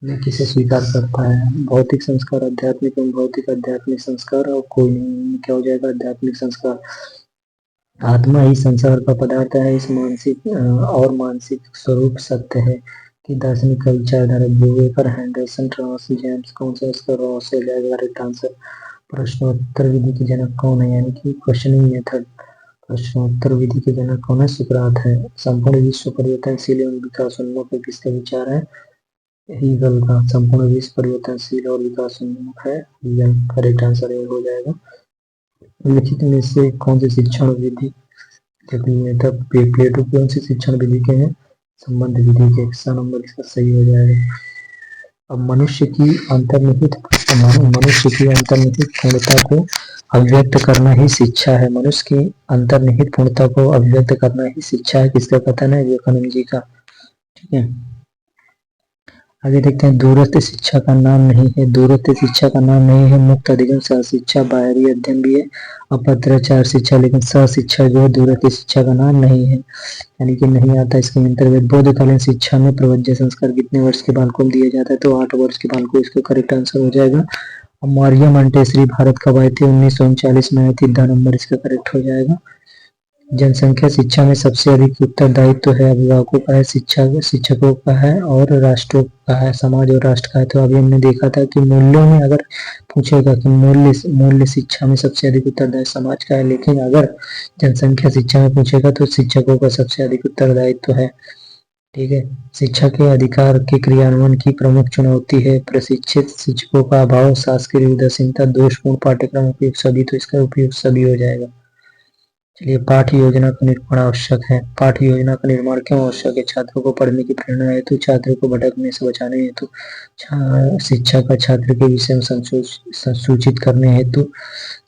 में किसे स्वीकार करता है? भौतिक संस्कार, आध्यात्मिक एवं भौतिक आध्यात्मिक संस्कार और कोई नहीं। क्या हो जाएगा? आध्यात्मिक संस्कार। आत्मा ही संसार का पदार्थ है, इस मानसिक और मानसिक स्वरूप सत्य है कि दार्शनिक का विचारधारा ब्यूवेकर, हैंडरसन, रॉस, जेम्स। कौन सा इसका? रॉस हो जाएगा करेक्ट आंसर। प्रश्नोत्तर विधि के जनक कौन है? यानी कि क्वेश्चनिंग मेथड। प्रश्नोत्तर विधि के जनक कौन है? सुकरात है। संपूर्ण विश्व परिवर्तनशील एवं विकासोन्मुख किसका विचार है? हीगल का। संपूर्ण विश्व परिवर्तनशील और विकासोन्मुख है हीगल। करेक्ट आंसर हो जाएगा। लिखित में से कौन सी शिक्षण विधि प्लेटो कौन सी शिक्षण विधि के हैं? संबंध विधि के। 100 नंबर इसका सही हो जाएगा। अब मनुष्य की अंतर्निहित पूर्णता को अभिव्यक्त करना ही शिक्षा है। मनुष्य की अंतर्निहित पूर्णता को अभिव्यक्त करना ही शिक्षा है। किसका कथन है? विवेकानंद जी का। ठीक है, आगे देखते हैं। दूरस्थ शिक्षा का नाम नहीं है। दूरस्थ शिक्षा का नाम नहीं है मुक्त अधिगम, सह शिक्षा, बाहरी अध्ययन भी है, अपत्राचार शिक्षा। लेकिन सह शिक्षा जो है दूरस्थ शिक्षा का नाम नहीं है, यानी कि नहीं आता इसके अंतर्गत। बोधकालीन शिक्षा में प्रवज्य संस्कार कितने वर्ष के बालकों को दिया जाता है? तो 8 वर्ष के बालकों को। इसका करेक्ट आंसर हो जाएगा। मारिया मॉन्टेसरी भारत कब आई थी? 1939 में आई थी। 10 नंबर इसका करेक्ट हो जाएगा। जनसंख्या शिक्षा में सबसे अधिक उत्तरदायित्व तो है अभिभावकों का है, शिक्षकों का है और राष्ट्रों का है, समाज और राष्ट्र का है। तो अभी हमने देखा था कि मूल्यों में अगर पूछेगा कि मूल्य शिक्षा में सबसे अधिक उत्तरदायित्व समाज का है, लेकिन अगर जनसंख्या शिक्षा में पूछेगा तो शिक्षकों का सबसे अधिक उत्तरदायित्व है। ठीक है, शिक्षा के अधिकार के क्रियान्वयन की प्रमुख चुनौती है प्रशिक्षित शिक्षकों का अभाव, शासकीय उदासीनता, दोषपूर्ण पाठ्यक्रम, उपयुक्त सभी। तो इसका उपयुक्त सभी हो जाएगा। चलिए, पाठ्य योजना का निर्माण आवश्यक है। पाठ्य योजना का निर्माण क्यों आवश्यक है? छात्रों को पढ़ने की प्रेरणा हेतु, छात्रों को भटकने से बचाने हेतु, शिक्षा का छात्र के विषय में संसूचित करने हेतु,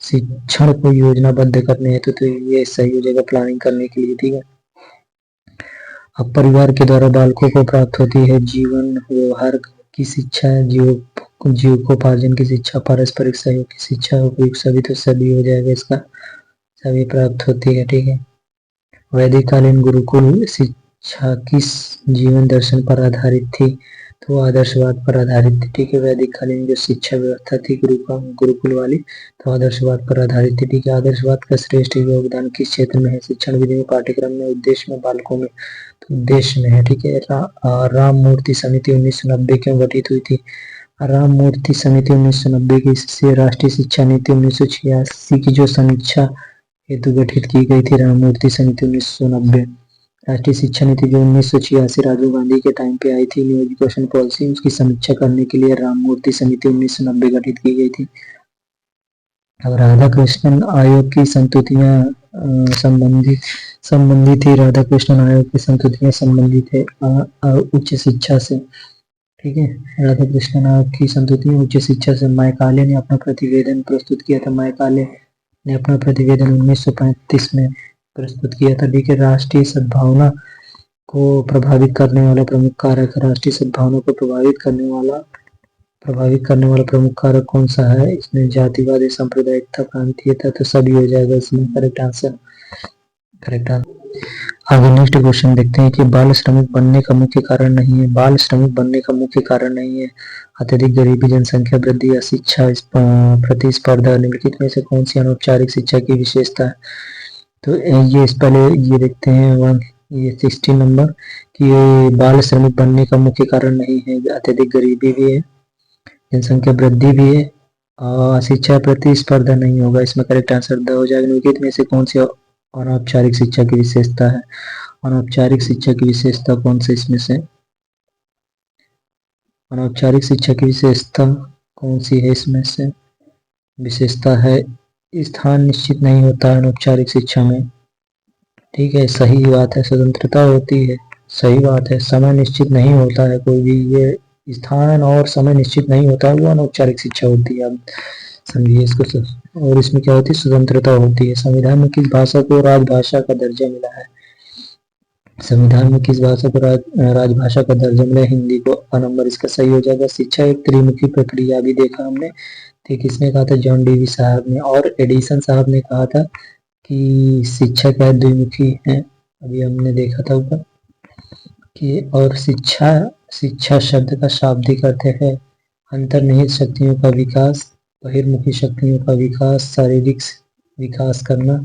शिक्षण को योजनाबद्ध करने हेतु, तो ये सही हो जाएगा प्लानिंग करने के लिए। ठीक है। अब परिवार के द्वारा बालकों को प्राप्त होती है जीवन व्यवहार की शिक्षा, जीविकोपार्जन की शिक्षा, पारस्परिक सहयोग की शिक्षा, उपयुक्त सभी, तो सभी हो जाएगा इसका, सभी प्राप्त होती है। ठीक है। वैदिक कालीन गुरुकुल शिक्षा किस जीवन दर्शन पर आधारित थी? तो आदर्शवाद पर आधारित थी। ठीक है। वैदिक कालीन जो शिक्षा व्यवस्था थी गुरुकुल वाली, तो आदर्शवाद पर आधारित थी। ठीक है। आदर्शवाद का श्रेष्ठ योगदान किस क्षेत्र में है? शिक्षण विधि में, पाठ्यक्रम में, उद्देश्य में, बालकों में, तो उद्देश्य में है। ठीक है। राम मूर्ति समिति 1990 क्यों गठित हुई थी? राम मूर्ति समिति 1990 की से राष्ट्रीय शिक्षा नीति 1986 की जो समीक्षा हेतु गठित की गई थी राम मूर्ति समिति 1990। राष्ट्रीय शिक्षा नीति जो 1986 राजीव गांधी के टाइम पे आई थी, न्यू एजुकेशन पॉलिसी, उसकी समीक्षा करने के लिए राम मूर्ति समिति 1990 गठित की गई थी। अब राधा कृष्णन आयोग की संस्तुतियां संबंधित थी। राधा कृष्णन आयोग की संस्तुतियां संबंधित है उच्च शिक्षा से। ठीक है। राधा कृष्णन आयोग की संस्तुतियां उच्च शिक्षा से। मैकाले ने अपना प्रतिवेदन प्रस्तुत किया था। मैकाले ने अपना प्रतिवेदन 1935 में प्रस्तुत किया था। ठीक है। राष्ट्रीय सद्भावना को प्रभावित करने वाला प्रमुख कारक, राष्ट्रीय सद्भावना को प्रभावित करने वाला प्रमुख कारक कौन सा है? इसमें जातिवाद, सांप्रदायिकता, प्रांतीयता, तो सभी हो जाएगा इसमें करेक्ट आंसर। आगे नेक्स्ट क्वेश्चन देखते हैं कि बाल श्रमिक बनने का मुख्य कारण नहीं है। बाल श्रमिक बनने का मुख्य कारण नहीं है अत्यधिक गरीबी, जनसंख्या वृद्धि या शिक्षा प्रतिस्पर्धा। निम्नलिखित में से कौन सी अनौपचारिक शिक्षा की विशेषता है? तो ये इस पहले ये देखते हैं ये 16 नंबर कि बाल श्रमिक बनने का मुख्य कारण नहीं है, अत्यधिक गरीबी भी है, जनसंख्या वृद्धि भी है, शिक्षा प्रतिस्पर्धा नहीं होगा। इसमें करेक्ट आंसर द हो जाएगा। निम्नलिखित में से कौन सी अनौपचारिक शिक्षा की विशेषता है? अनौपचारिक शिक्षा की विशेषता कौन सी इसमें से? अनौपचारिक शिक्षा की विशेषता कौन सी है इसमें से? विशेषता है स्थान निश्चित नहीं होता है अनौपचारिक शिक्षा में। ठीक है, सही बात है। स्वतंत्रता होती है, सही बात है। समय निश्चित नहीं होता है कोई भी, ये स्थान और समय निश्चित नहीं होता है, वो अनौपचारिक शिक्षा होती है। अब समझिए इसको। और इसमें क्या होती है? स्वतंत्रता होती है। संविधान में किस भाषा को राजभाषा का दर्जा मिला है? संविधान में किस भाषा को राजभाषा का दर्जा मिला? हिंदी को। नंबर इसका सही हो जाएगा। शिक्षा एक त्रिमुखी प्रक्रिया भी देखा हमने। ठीक, किसने कहा था? जॉन डीवी साहब ने। और एडिसन साहब ने कहा था कि शिक्षा क्या द्विमुखी है, अभी हमने देखा था ऊपर कि। और शिक्षा शब्द का शाब्दिक अर्थ है अंतर्निहित शक्तियों का विकास, बहिर्मुखी शक्तियों का विकास, शारीरिक विकास करना।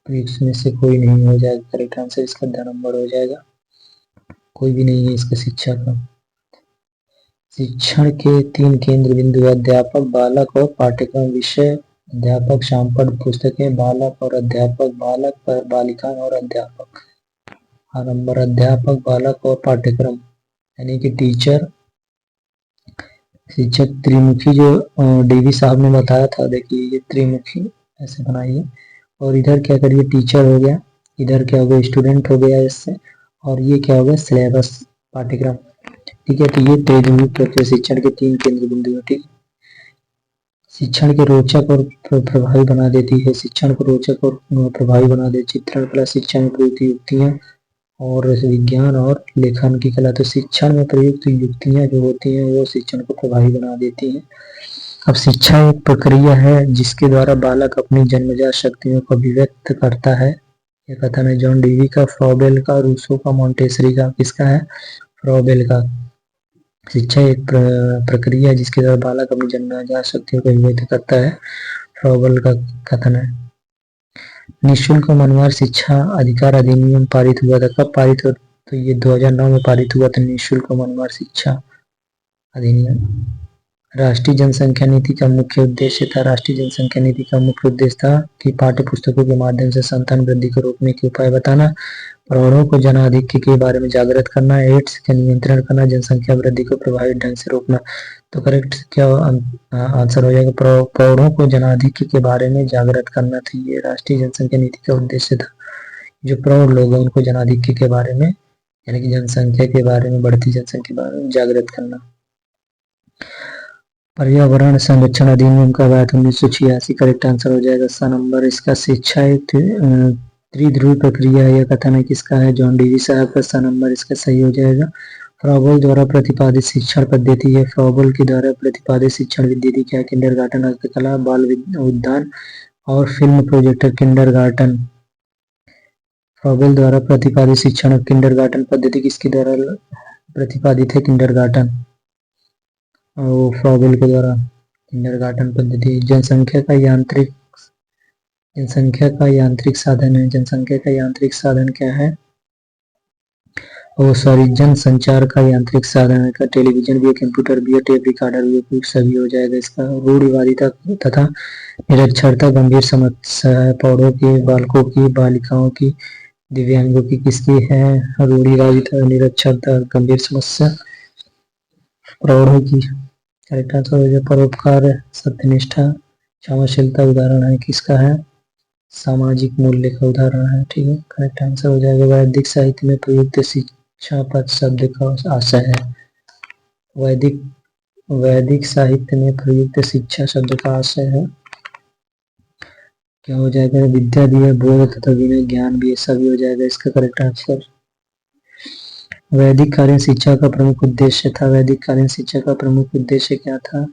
इसमें से कोई नहीं हो जाएगा करेक्ट आंसर, इसका द नंबर हो जाएगा, कोई भी नहीं है इसका शिक्षा का। शिक्षण के 3 केंद्र बिंदु: अध्यापक, बालक और पाठ्यक्रम। विषय अध्यापक, शामपठ पुस्तकें, बालक और अध्यापक, बालक पर बालिका और अध्यापक। नंबर अध्यापक, बालक और पाठ्यक्रम, यानी कि टीचर, शिक्षक त्रिमुखी जो डीवी साहब ने बताया था। देखिए ये त्रिमुखी ऐसे बनाइए, और इधर क्या करिए? टीचर हो गया, इधर क्या हो गया? स्टूडेंट हो गया इससे, और ये क्या हो गया? सिलेबस, पाठ्यक्रम। ठीक है, तो ये त्रिमुखी प्रक्रिया शिक्षण के 3 केंद्र बिंदु है। ठीक, शिक्षण के रोचक और प्रभावी बना देती है। शिक्षण को रोचक और प्रभावी बना दे चित्रण कला, शिक्षा में प्रयुक्त युक्तियां और विज्ञान और लेखन की कला। तो शिक्षण में प्रयुक्त युक्तियां जो होती हैं वो शिक्षण को प्रभावी बना देती हैं। अब शिक्षा एक प्रक्रिया है जिसके द्वारा बालक अपनी जन्मजात शक्तियों को अभिव्यक्त करता है। ये कथन है जॉन डीवी का, फ्रॉबेल का, रूसो का, मॉन्टेसरी का। किसका है? फ्रॉबेल का। शिक्षा एक प्रक्रिया है जिसके द्वारा बालक अपनी जन्मजात शक्तियों को अभिव्यक्त करता है, फ्रॉबेल का कथन है। निःशुल्क मनवार शिक्षा अधिकार अधिनियम पारित हुआ था। कब पारित हुआ? तो ये 2009 में पारित हुआ था, निःशुल्क मनवार शिक्षा अधिनियम। राष्ट्रीय जनसंख्या नीति का मुख्य उद्देश्य था राष्ट्रीय जनसंख्या नीति का मुख्य उद्देश्य था कि पाठ्य पुस्तकों के माध्यम से संतान वृद्धि को रोकने के उपाय बताना, प्रौढ़ों को जनाधिक्य के बारे में जागृत करना, एड्स का नियंत्रण करना, जनसंख्या वृद्धि को प्रभावी ढंग से रोकना। तो करेक्ट क्या आंसर हो जाएगा? प्रौढ़ों को जनाधिक्य के बारे में जागृत करना था, ये राष्ट्रीय जनसंख्या नीति का उद्देश्य था। जो प्रौढ़ लोग हैं उनको जनाधिक्य के बारे में यानी कि जनसंख्या के बारे में, बढ़ती जनसंख्या के बारे में जागृत करना। पर्यावरण संरक्षण अधिनियम कब आया था? 1986। करेक्ट आंसर हो जाएगा सा नंबर इसका। शिक्षा एक त्रिध्रुव प्रक्रिया, यह कथन है किसका है? जॉन डीवी साहब का। सा नंबर इसका सही हो जाएगा। फ्रॉबल द्वारा प्रतिपादित शिक्षण पद्धति है। फ्रॉबल के द्वारा प्रतिपादित शिक्षण पद्धति क्या? किंडरगार्टन, हस्तकला, बाल उद्यान और फिल्म प्रोजेक्टर। किंडरगार्टन। फ्रॉबल द्वारा प्रतिपादित शिक्षण किंडरगार्टन पद्धति किसके द्वारा प्रतिपादित है? किंडरगार्टन और फ्रॉबल के द्वारा किंडरगार्टन पद्धति। जनसंख्या का यांत्रिक साधन है। जनसंख्या का यांत्रिक साधन क्या है? सॉरी, जनसंचार का यांत्रिक साधन है। टेलीविजन भी है, कंप्यूटर भी है, टेप रिकॉर्डर भी है, सभी हो जाएगा इसका। रूढ़िवादिता तथा निरक्षरता गंभीर समस्या है। प्रौढ़ों के, बालकों की, बालिकाओं की, दिव्यांगों की किसकी है? रूढ़िवादिता, निरक्षरता गंभीर समस्या प्रौढ़ों की। करेक्ट आंसर हो जाए परोपकार, सत्यनिष्ठा, क्षमाशीलता उदाहरण है किसका है? सामाजिक मूल्य का उदाहरण है। ठीक है, करेक्ट आंसर हो जाएगा। वैदिक साहित्य में प्रयुक्त शिक्षा पद शब्द का आशय है। वैदिक साहित्य में प्रयुक्त शिक्षा शब्द का आशय है क्या हो जाएगा? विद्या भी है, बोध तथा विनय, ज्ञान भी है, सभी हो जाएगा इसका करेक्ट आंसर। वैदिक कालीन शिक्षा का प्रमुख उद्देश्य था। वैदिक कालीन शिक्षा का प्रमुख उद्देश्य क्या था?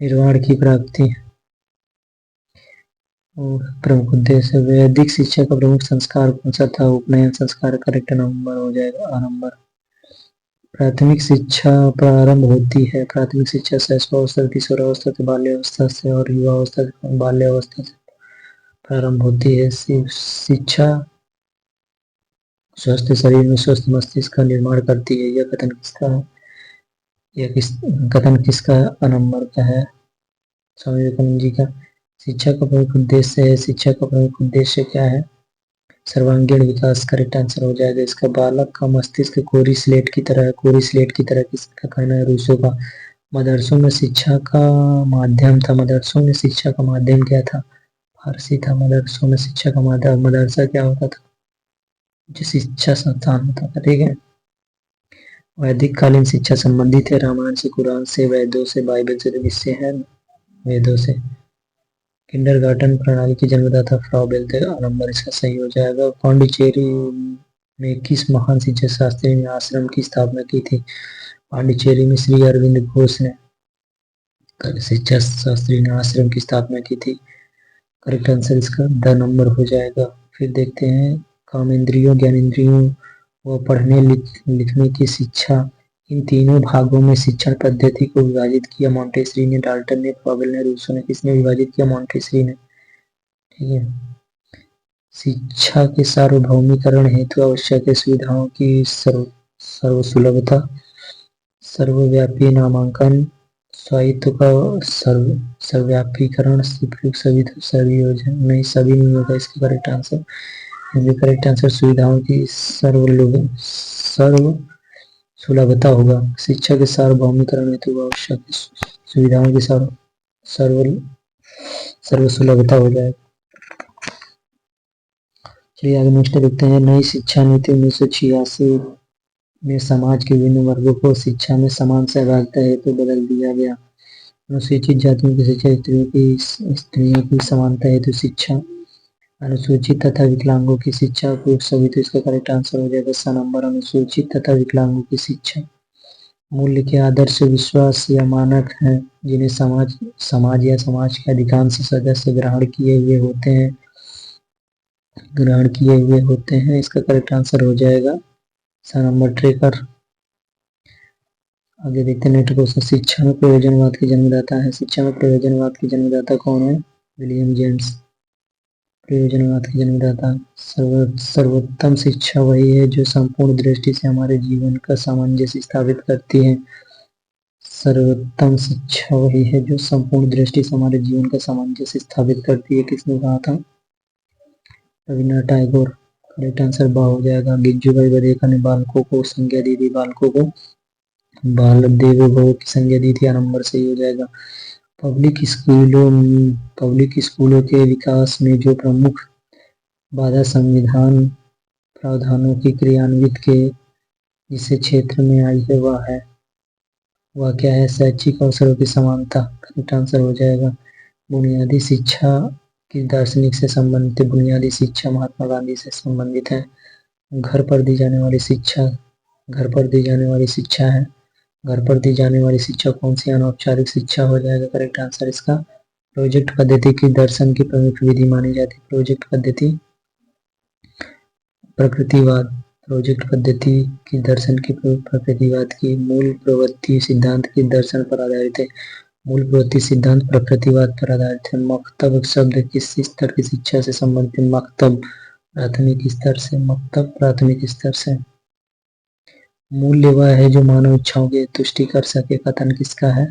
निर्वाण की प्राप्ति। प्रमुख उद्देश्य। वैदिक शिक्षा का प्रमुख संस्कार कौन सा था? उपनयन संस्कार। करेक्ट नंबर हो जाएगा आ नंबर। प्राथमिक शिक्षा प्रारंभ होती है। प्राथमिक शिक्षा शैशवावस्था, किशोरावस्था से, बाल्यावस्था से और युवावस्था से, बाल्यावस्था से प्रारंभ होती है। शिक्षा स्वस्थ शरीर में स्वस्थ मस्तिष्क का निर्माण करती है। यह कथन किसका है? कथन किसका नंबर का है? स्वामी विवेकानंद जी का। शिक्षा का प्रमुख उद्देश्य है। शिक्षा का प्रमुख उद्देश्य क्या है? सर्वांगीण विकास। करेक्ट आंसर हो जाएगा इसका। बालक का मस्तिष्क कोरी स्लेट की तरह है। कोरी स्लेट की तरह किसका कहना है? रूसो का। मदरसों में शिक्षा का माध्यम था। मदरसों में शिक्षा का माध्यम क्या था? फारसी था। मदरसों में शिक्षा का माध्यम, मदरसा क्या होता था? जो शिक्षा संस्थान होता था। ठीक है। वैदिक कालीन शिक्षा संबंधित है रामायण से, कुरान से, वेदों से, बाइबल से। तो किससे है? वेदों से। किंडरगार्टन प्रणाली की जन्मदाता फ्रॉबेल थे। नंबर इसका सही हो जाएगा। पांडिचेरी में किस महान शिक्षा शास्त्री ने आश्रम की स्थापना की थी? पांडिचेरी में श्री अरविंद घोष ने शिक्षा शास्त्री ने आश्रम की स्थापना की थी। करेक्ट आंसर इसका द नंबर हो जाएगा। फिर देखते हैं कामेंद्रियों, ज्ञानेंद्रियों व पढ़ने लिखने की शिक्षा, इन तीनों भागों में शिक्षण पद्धति को विभाजित किया मॉन्टेसरी ने, डाल्टन ने, फ्रॉबेल ने, रूसो ने। किसने विभाजित किया? मॉन्टेसरी ने। ठीक है। शिक्षा के सार्वभौमिकरण हेतु आवश्यक है सुविधाओं की सर्वसुलभता, सर्वव्यापी नामांकन, स्वायत्त का सर्वव्यापीकरण, सभी योजना नहीं, सभी नहीं होगा इसका करेक्ट आंसर। करेक्ट आंसर सुविधाओं की सर्व सुलभता होगा। शिक्षा के सार्वभौमिकरण हेतु आवश्यक सुविधाओं की सर्वसुलभता हो जाएगा। चलिए आगे नेक्स्ट देखते हैं। नई शिक्षा नीति 1986 में समाज के विभिन्न वर्गों को शिक्षा में समान सहभागिता हेतु बदल दिया गया। अनुसूचित जातियों की शिक्षा, स्त्रियों की समानता हेतु शिक्षा, अनुसूचित तथा विकलांगों की शिक्षा को सभी। तो इसका करेक्ट आंसर हो जाएगा सा नंबर। अनुसूचित तथा विकलांगों की शिक्षा। मूल्य के आदर्श, विश्वास या मानक हैं जिन्हें समाज या समाज के अधिकांश सदस्य ग्रहण किए हुए होते हैं। इसका करेक्ट आंसर हो जाएगा सा नंबर ट्रेकर। आगे देखते हैं नेक्स्ट क्वेश्चन। शिक्षा में प्रयोजनवाद के जन्मदाता है। शिक्षा में प्रयोजनवाद के जन्मदाता कौन है? William James. प्रयोजनवाद के जन्मदाता। सर्वोत्तम शिक्षा वही है जो संपूर्ण दृष्टि से हमारे जीवन का सामंजस्य स्थापित करती है। सर्वोत्तम शिक्षा वही है जो संपूर्ण दृष्टि से हमारे जीवन का सामंजस्य स्थापित करती है। किसने कहा था? रविन्द्रनाथ टैगोर। करेक्ट आंसर बा हो जाएगा। गिज्जू भाई बधेका ने बालकों को संज्ञा दी थी, बालकों को बाल देवो की संज्ञा दी थी। या नंबर सही हो जाएगा। पब्लिक स्कूलों के विकास में जो प्रमुख बाधा संविधान प्रावधानों की क्रियान्वित के जिस क्षेत्र में आई है वह क्या है? शैक्षिक अवसरों की समानता। करेक्ट आंसर हो जाएगा। बुनियादी शिक्षा किस दार्शनिक से संबंधित है? बुनियादी शिक्षा महात्मा गांधी से संबंधित है। घर पर दी जाने वाली शिक्षा, घर पर दी जाने वाली शिक्षा है। घर पर दी जाने वाली शिक्षा कौन सी अनौपचारिक शिक्षा हो जाएगा? करेक्ट आंसर इसका प्रोजेक्ट पद्धति की दर्शन की प्रमुख विधि मानी जाती है। प्रोजेक्ट पद्धति प्रकृतिवाद। प्रोजेक्ट पद्धति की दर्शन की प्रकृतिवाद की मूल प्रवृत्ति सिद्धांत की दर्शन पर आधारित है। मूल प्रवृत्ति सिद्धांत प्रकृतिवाद पर आधारित है। मकतब शब्द किस स्तर की शिक्षा से संबंधित है? मकतब प्राथमिक स्तर से। मकतब प्राथमिक स्तर से। मूल्य वह है जो मानव इच्छाओं की तुष्टि कर सके। कथन किसका है?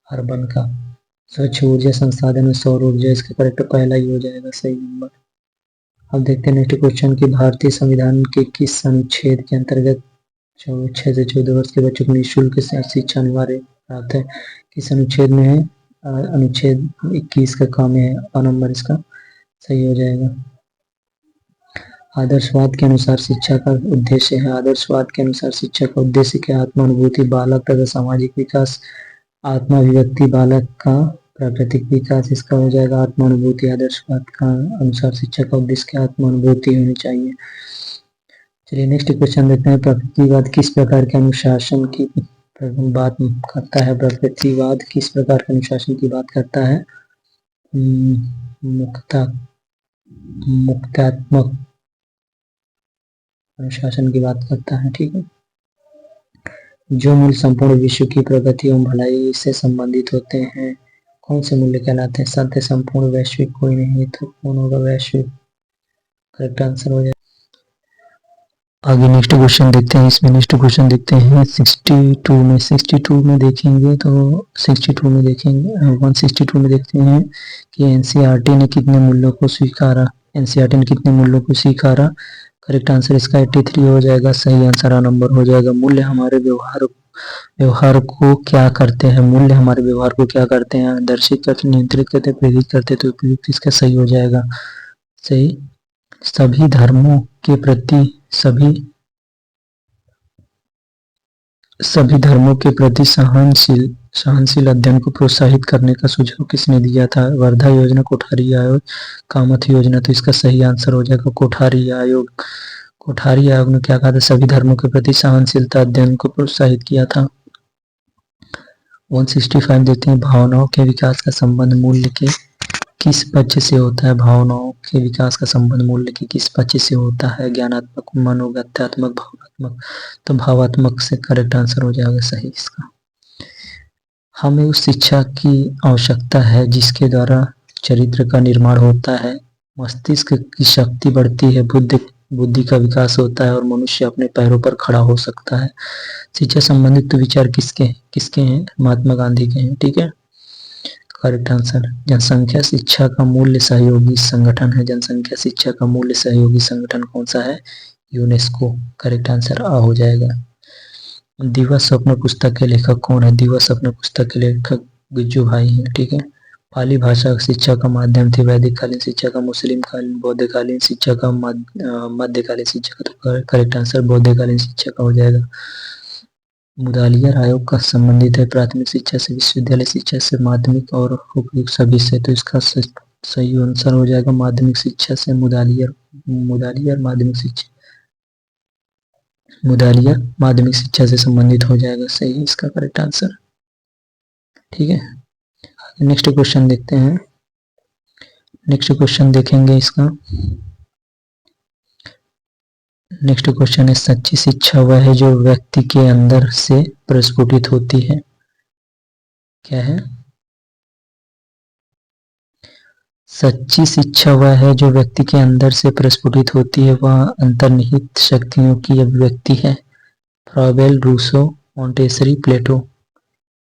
अर्बन का। स्वच्छ ऊर्जा संसाधन में सौर ऊर्जा, इसका करेक्ट पहला ही हो जाएगा सही नंबर। अब देखते हैं नेक्स्ट क्वेश्चन की भारतीय संविधान के किस अनुच्छेद के अंतर्गत 6 से 14 वर्ष के बच्चों को निःशुल्क शिक्षा अनिवार्य प्राप्त है? किस अनुच्छेद में है? अनुच्छेद 21 का काम है। नंबर इसका सही हो जाएगा। आदर्शवाद के अनुसार शिक्षा का उद्देश्य है। आदर्शवाद के अनुसार शिक्षा का उद्देश्य क्या? आत्मानुभूति, बालक तथा सामाजिक विकास, आत्माभिव्यक्ति, बालक का प्राकृतिक विकास, इसका हो जाएगा आत्मानुभूति। आदर्शवाद का अनुसार शिक्षा का उद्देश्य क्या? आत्मानुभूति होनी चाहिए। चलिए नेक्स्ट क्वेश्चन देखते हैं। प्रकृतिवाद किस प्रकार के अनुशासन की बात करता है? प्रकृतिवाद किस प्रकार के अनुशासन की बात करता है? मुक्तात्मक अनुशासन की बात करता है। ठीक है। जो मूल्य संपूर्ण विश्व की प्रगति एवं भलाई से संबंधित होते हैं कौन से मूल्य कहलाते हैं? सत्य, संपूर्ण, वैश्विक, कोई नहीं तो कौन होगा? वैश्विक। करेक्ट आंसर हो जाए। आगे नेक्स्ट क्वेश्चन देखते हैं। इसमें नेक्स्ट क्वेश्चन देखते हैं 62 में देखेंगे तो 62 में देखेंगे 162 में देखते हैं कि एनसीईआरटी ने कितने मूल्यों को स्वीकारा? एनसीईआरटी ने कितने मूल्यों को स्वीकारा? करेक्ट आंसर इसका 83 हो जाएगा। सही आंसर नंबर हो जाएगा। मूल्य हमारे व्यवहार को क्या करते हैं? मूल्य हमारे व्यवहार को क्या करते हैं? दर्शित करते, नियंत्रित करते, प्रेरित करते। तो उपयुक्त इसका सही हो जाएगा। सही। सभी धर्मों के प्रति सहनशील अध्ययन को प्रोत्साहित करने का सुझाव किसने दिया था? वर्धा योजना, कोठारी आयोग, कामथ योजना। तो इसका सही आंसर हो जाएगा कोठारी आयोग। कोठारी आयोग ने क्या कहा था? सभी धर्मों के प्रति सहनशीलता अध्ययन को प्रोत्साहित किया था। 165 देते हैं। भावनाओं के विकास का संबंध मूल्य के किस पक्ष से होता है? भावनाओं के विकास का संबंध मूल्य के किस पक्ष से होता है? ज्ञानात्मक, मनोगत्यात्मक, भावात्मक। तो भावात्मक से करेक्ट आंसर हो जाएगा सही इसका। हमें उस शिक्षा की आवश्यकता है जिसके द्वारा चरित्र का निर्माण होता है, मस्तिष्क की शक्ति बढ़ती है, बुद्धि का विकास होता है और मनुष्य अपने पैरों पर खड़ा हो सकता है। शिक्षा संबंधित विचार किसके हैं? महात्मा गांधी के हैं। ठीक है। Correct answer. जनसंख्या शिक्षा का मूल्य सहयोगी संगठन है। जनसंख्या शिक्षा का मूल्य सहयोगी संगठन कौन सा है? यूनेस्को। करेक्ट आंसर हो जाएगा। दिवस स्वप्न पुस्तक के लेखक कौन है? दिवस स्वप्न पुस्तक के लेखक गिज्जू भाई हैं। ठीक है। पाली भाषा शिक्षा का माध्यम थी। वैदिक कालीन शिक्षा का, मुस्लिम कालीन, बौद्धकालीन शिक्षा का, मध्यकालीन शिक्षा का। तो करेक्ट आंसर बौद्धकालीन शिक्षा का हो जाएगा। मुदालियर आयोग का संबंधित है प्राथमिक शिक्षा से, विश्वविद्यालय शिक्षा से, माध्यमिक और उपयुक्त सभी से। तो इसका सही आंसर हो जाएगा माध्यमिक शिक्षा से। मुदालियर माध्यमिक शिक्षा से संबंधित हो जाएगा। सही इसका करेक्ट आंसर। ठीक है। नेक्स्ट क्वेश्चन देखते हैं। नेक्स्ट क्वेश्चन देखेंगे इसका। नेक्स्ट क्वेश्चन है सच्ची शिक्षा वह है जो व्यक्ति के अंदर से प्रस्फुटित होती है। क्या है? सच्ची शिक्षा वह है जो व्यक्ति के अंदर से प्रस्फुटित होती है, वह अंतर्निहित शक्तियों की अभिव्यक्ति है। फ्रॉबेल, रूसो, मॉन्टेसरी, प्लेटो।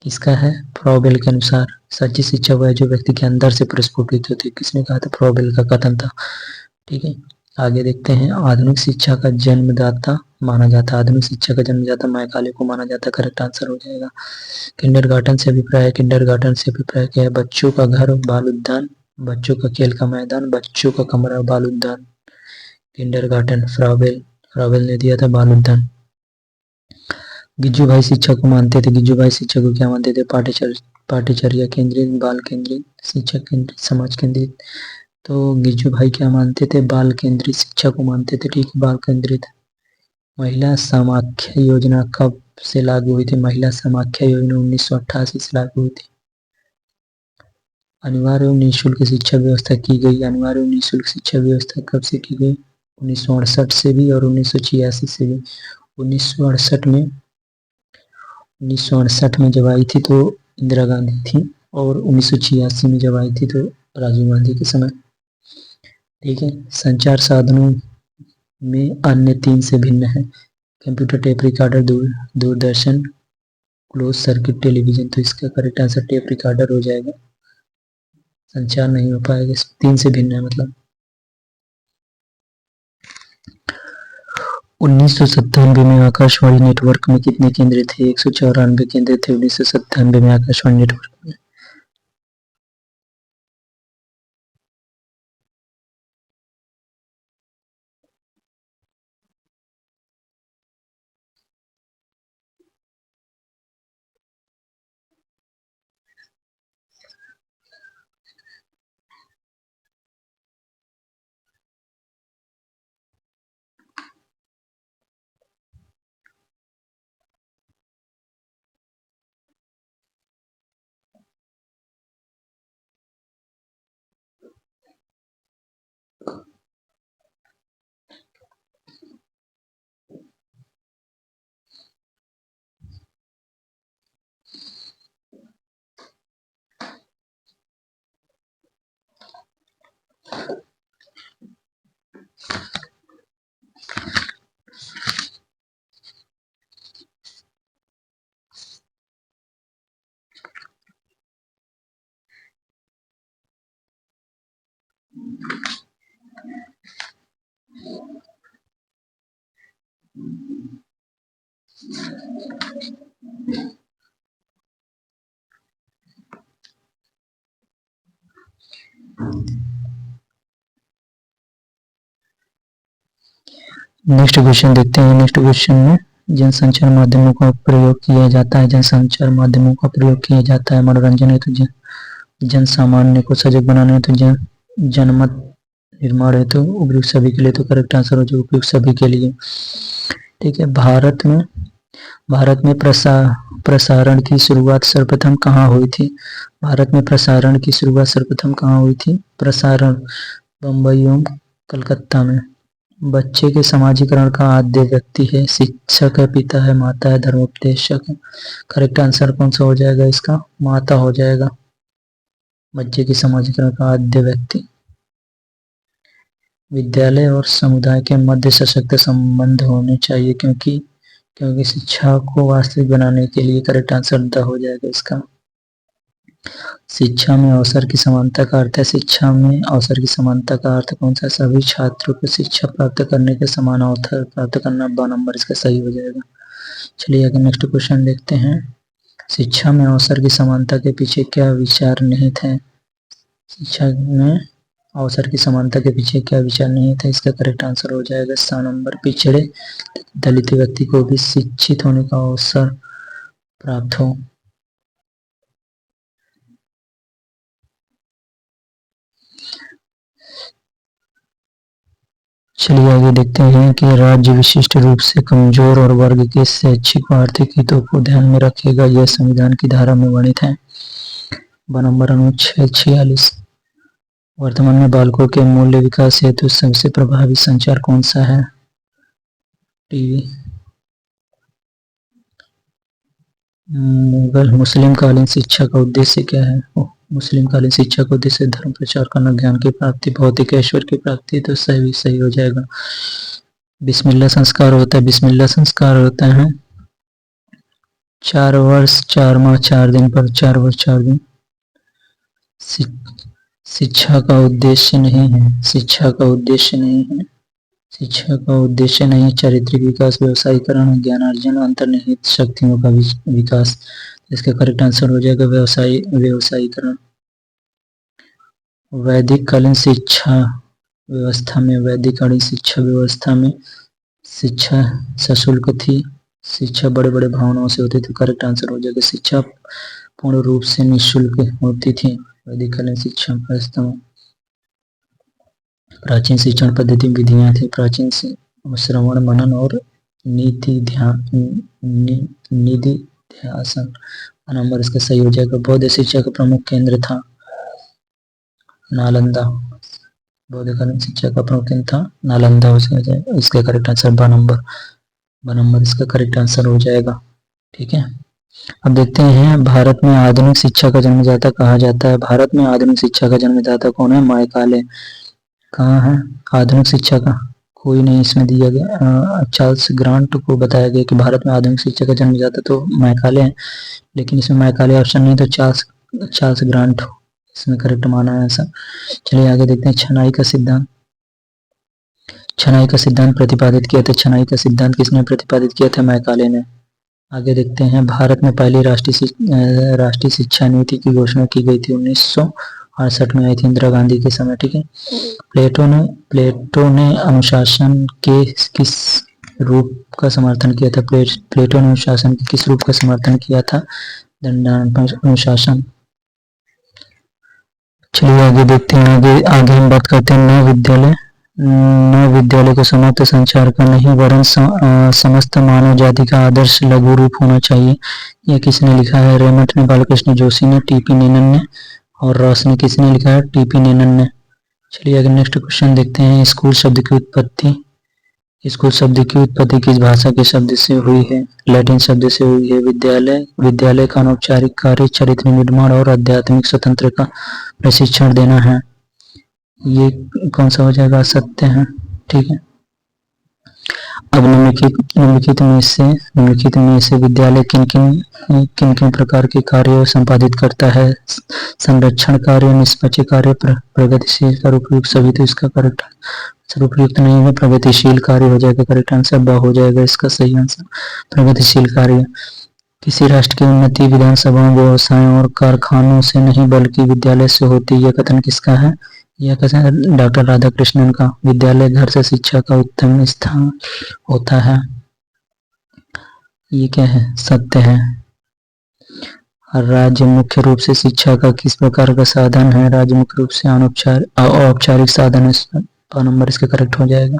किसका है? फ्रॉबेल के अनुसार सच्ची शिक्षा वह है जो व्यक्ति के अंदर से प्रस्फुटित होती है। किसने कहा था? फ्रॉबेल का कथन था। ठीक है, आगे देखते हैं। आधुनिक शिक्षा का जन्मदाता माना जाता है, आधुनिक शिक्षा का जन्मदाता मैकाले को माना जाता है। करेक्ट आंसर हो जाएगा। किंडरगार्टन से अभिप्राय, किंडरगार्टन से अभिप्राय क्या है? बच्चों का घर, बाल उद्यान, बच्चों का खेल का मैदान, बच्चों का कमरा, बाल उद्यान। किंडरगार्टन फ्रॉबेल, फ्रॉबेल ने दिया था बाल उद्यान। गिज्जू भाई शिक्षा को मानते थे, गिज्जू भाई शिक्षा को क्या मानते थे? पाठ्यचर्या केंद्रित, बाल केंद्रित, शिक्षा केंद्रित, समाज केंद्रित। तो गिज्जू भाई क्या मानते थे? बाल केंद्रित शिक्षा को मानते थे। ठीक है, बाल केंद्रित। महिला समाख्या योजना कब से लागू हुई थी? महिला समाख्या योजना 1988 से लागू हुई थी। अनिवार्य एवं निःशुल्क शिक्षा व्यवस्था की गई, अनिवार्य एवं निःशुल्क शिक्षा व्यवस्था कब से की गई? 1968 से भी और 1986 से भी। 1968 में जब आई थी तो इंदिरा गांधी थी, और 1986 में जब आई थी तो राजीव गांधी के समय। ठीक है, संचार साधनों में अन्य 3 से भिन्न है। Computer, tape recorder, Doordarshan, close circuit television. तो इसका करेक्ट आंसर टेप रिकॉर्डर हो जाएगा। संचार नहीं हो पाएगा, 3 से भिन्न है मतलब। 1997 में आकाशवाणी नेटवर्क में कितने केंद्र थे? 194 केंद्र थे 1997 में आकाशवाणी नेटवर्क में। नेक्स्ट क्वेश्चन देखते हैं। नेक्स्ट क्वेश्चन में जनसंचार माध्यमों का प्रयोग किया जाता है, जनसंचार माध्यमों का प्रयोग किया जाता है मनोरंजन हेतु, जन सामान्य को सजग बनाने हेतु, जनमत निर्माण हेतु, उपयुक्त सभी के लिए। तो करेक्ट आंसर हो जाए उपयुक्त सभी के लिए। ठीक है, भारत में प्रसारण की शुरुआत सर्वप्रथम कहाँ हुई थी? भारत में प्रसारण की शुरुआत सर्वप्रथम कहाँ हुई थी? प्रसारण बम्बई एवं कलकत्ता में। बच्चे के समाजीकरण का आद्य व्यक्ति है? शिक्षक है, पिता है, माता है, धर्मोपदेशक है। करेक्ट आंसर कौन सा हो जाएगा इसका? माता हो जाएगा। बच्चे के समाजीकरण का आद्य व्यक्ति। विद्यालय और समुदाय के मध्य सशक्त संबंध होने चाहिए, क्योंकि शिक्षा को वास्तविक बनाने के लिए। करेक्ट आंसर द हो जाएगा इसका। शिक्षा में अवसर की समानता का अर्थ है, शिक्षा में अवसर की समानता का अर्थ कौन सा? सभी छात्रों को शिक्षा प्राप्त करने के समान अवसर प्राप्त करना। 2 नंबर इसका सही हो जाएगा। चलिए आगे नेक्स्ट क्वेश्चन देखते हैं। शिक्षा में अवसर की समानता के पीछे क्या विचार निहित है? शिक्षा में अवसर की समानता के पीछे क्या विचार निहित है? इसका करेक्ट आंसर हो जाएगा 7 नंबर, पिछड़े दलित व्यक्ति को भी शिक्षित होने का अवसर प्राप्त हो। चलिए आगे देखते हैं कि राज्य विशिष्ट रूप से कमजोर और वर्ग के शैक्षिक व आर्थिक हितों को ध्यान में रखेगा, यह संविधान की धारा में वर्णित है। नंबर अनुच्छेद 46। वर्तमान में बालकों के मूल्य विकास हेतु सबसे प्रभावी संचार कौन सा है? टीवी। मुस्लिम कालीन शिक्षा का उद्देश्य क्या है? मुस्लिम कालीन शिक्षा का उद्देश्य धर्म प्रचार करना, ज्ञान की प्राप्ति, भौतिक ऐश्वर्य की प्राप्ति। तो सही हो जाएगा। बिस्मिल्लाह संस्कार होता है, बिस्मिल्लाह संस्कार होता है 4 वर्ष 4 माह 4 दिन पर 4 वर्ष 4 दिन। शिक्षा का उद्देश्य नहीं है, शिक्षा का उद्देश्य नहीं है, शिक्षा का उद्देश्य नहीं चारित्रिक विकास, व्यवसायीकरण, ज्ञानार्जन, अंतर्निहित शक्तियों का विकास। इसका करेक्ट आंसर हो जाएगा व्यवसायीकरण। वैदिक कालीन शिक्षा व्यवस्था में, वैदिक कालीन शिक्षा व्यवस्था में शिक्षा सशुल्क थी, शिक्षा बड़े बड़े भावनाओं से होती थी। करेक्ट आंसर हो जाएगा शिक्षा पूर्ण रूप से निःशुल्क होती थी वैदिक कालीन शिक्षा व्यवस्था में। प्राचीन शिक्षण पद्धति विधियां थी, प्राचीन श्रवण मनन और निधिध्यासन। नंबर इसका सही हो जाएगा। बौद्ध शिक्षा का प्रमुख केंद्र था नालंदा, बौद्धकालीन शिक्षा का प्रमुख केंद्र था नालंदा हो जाएगा। इसका करेक्ट आंसर ब नंबर इसका करेक्ट आंसर हो जाएगा। ठीक है, अब देखते हैं भारत में आधुनिक शिक्षा का जन्मदाता कहा जाता है। भारत में आधुनिक शिक्षा का जन्मदाता कौन है? मैकाले। कहाँ है आधुनिक शिक्षा का? कोई नहीं इसमें दिया गया। चार्ल्स ग्रांट को बताया गया कि भारत में आधुनिक शिक्षा का जन्मदाता तो मैकाले है, लेकिन इसमें मैकाले ऑप्शन नहीं, तो चार्ल्स ग्रांट इसमें करेक्ट माना है ऐसा। चलिए आगे देखते हैं। छनाई का सिद्धांत, छनाई का सिद्धांत प्रतिपादित किया था, छनाई का सिद्धांत किसने प्रतिपादित किया था? मैकाले ने। आगे देखते हैं। भारत में पहली राष्ट्रीय शिक्षा नीति की घोषणा की गई थी 1968 में, आई थी इंदिरा गांधी के समय। ठीक है, प्लेटो ने अनुशासन के किस रूप का समर्थन किया था? प्लेटो ने अनुशासन के किस रूप का समर्थन किया था? दंडात्मक अनुशासन। चलिए आगे देखते हैं। आगे हम बात करते हैं नव विद्यालय को समस्त संचार का नहीं वरन समस्त मानव जाति का आदर्श लघु रूप होना चाहिए। यह किसने लिखा है? रेमंड ने, बालकृष्ण जोशी ने, टीपी नेनन ने और रॉस ने। किसने लिखा है? टीपी नेनन ने। चलिए अगर नेक्स्ट क्वेश्चन देखते हैं। स्कूल शब्द की उत्पत्ति, स्कूल शब्द की उत्पत्ति किस भाषा के शब्द से हुई है? लैटिन शब्द से हुई है। विद्यालय का अनौपचारिक कार्य चरित्र निर्माण और आध्यात्मिक स्वतंत्र का प्रशिक्षण देना है। ये कौन सा हो जाएगा? सत्य है। ठीक है, अब निम्नलिखित में से विद्यालय किन प्रकार के कार्य संपादित करता है? संरक्षण कार्य, निष्पक्ष कार्य, प्रगतिशील कार्य, उपयुक्त सभी। तो इसका करेक्ट उपयुक्त नहीं है, प्रगतिशील कार्य हो जाएगा। करेक्ट आंसर ब हो जाएगा इसका सही आंसर, प्रगतिशील कार्य। किसी राष्ट्र की उन्नति विधानसभाओं, व्यवसायों और कारखानों से नहीं बल्कि विद्यालय से होती है। यह कथन किसका है? यह कथन डॉक्टर राधाकृष्णन का। विद्यालय घर से शिक्षा का उत्तम स्थान होता है। ये क्या है? सत्य है। राज्य मुख्य रूप से शिक्षा का किस प्रकार का साधन है? राज्य मुख्य रूप से औपचारिक साधन है। नंबर इसका करेक्ट हो जाएगा।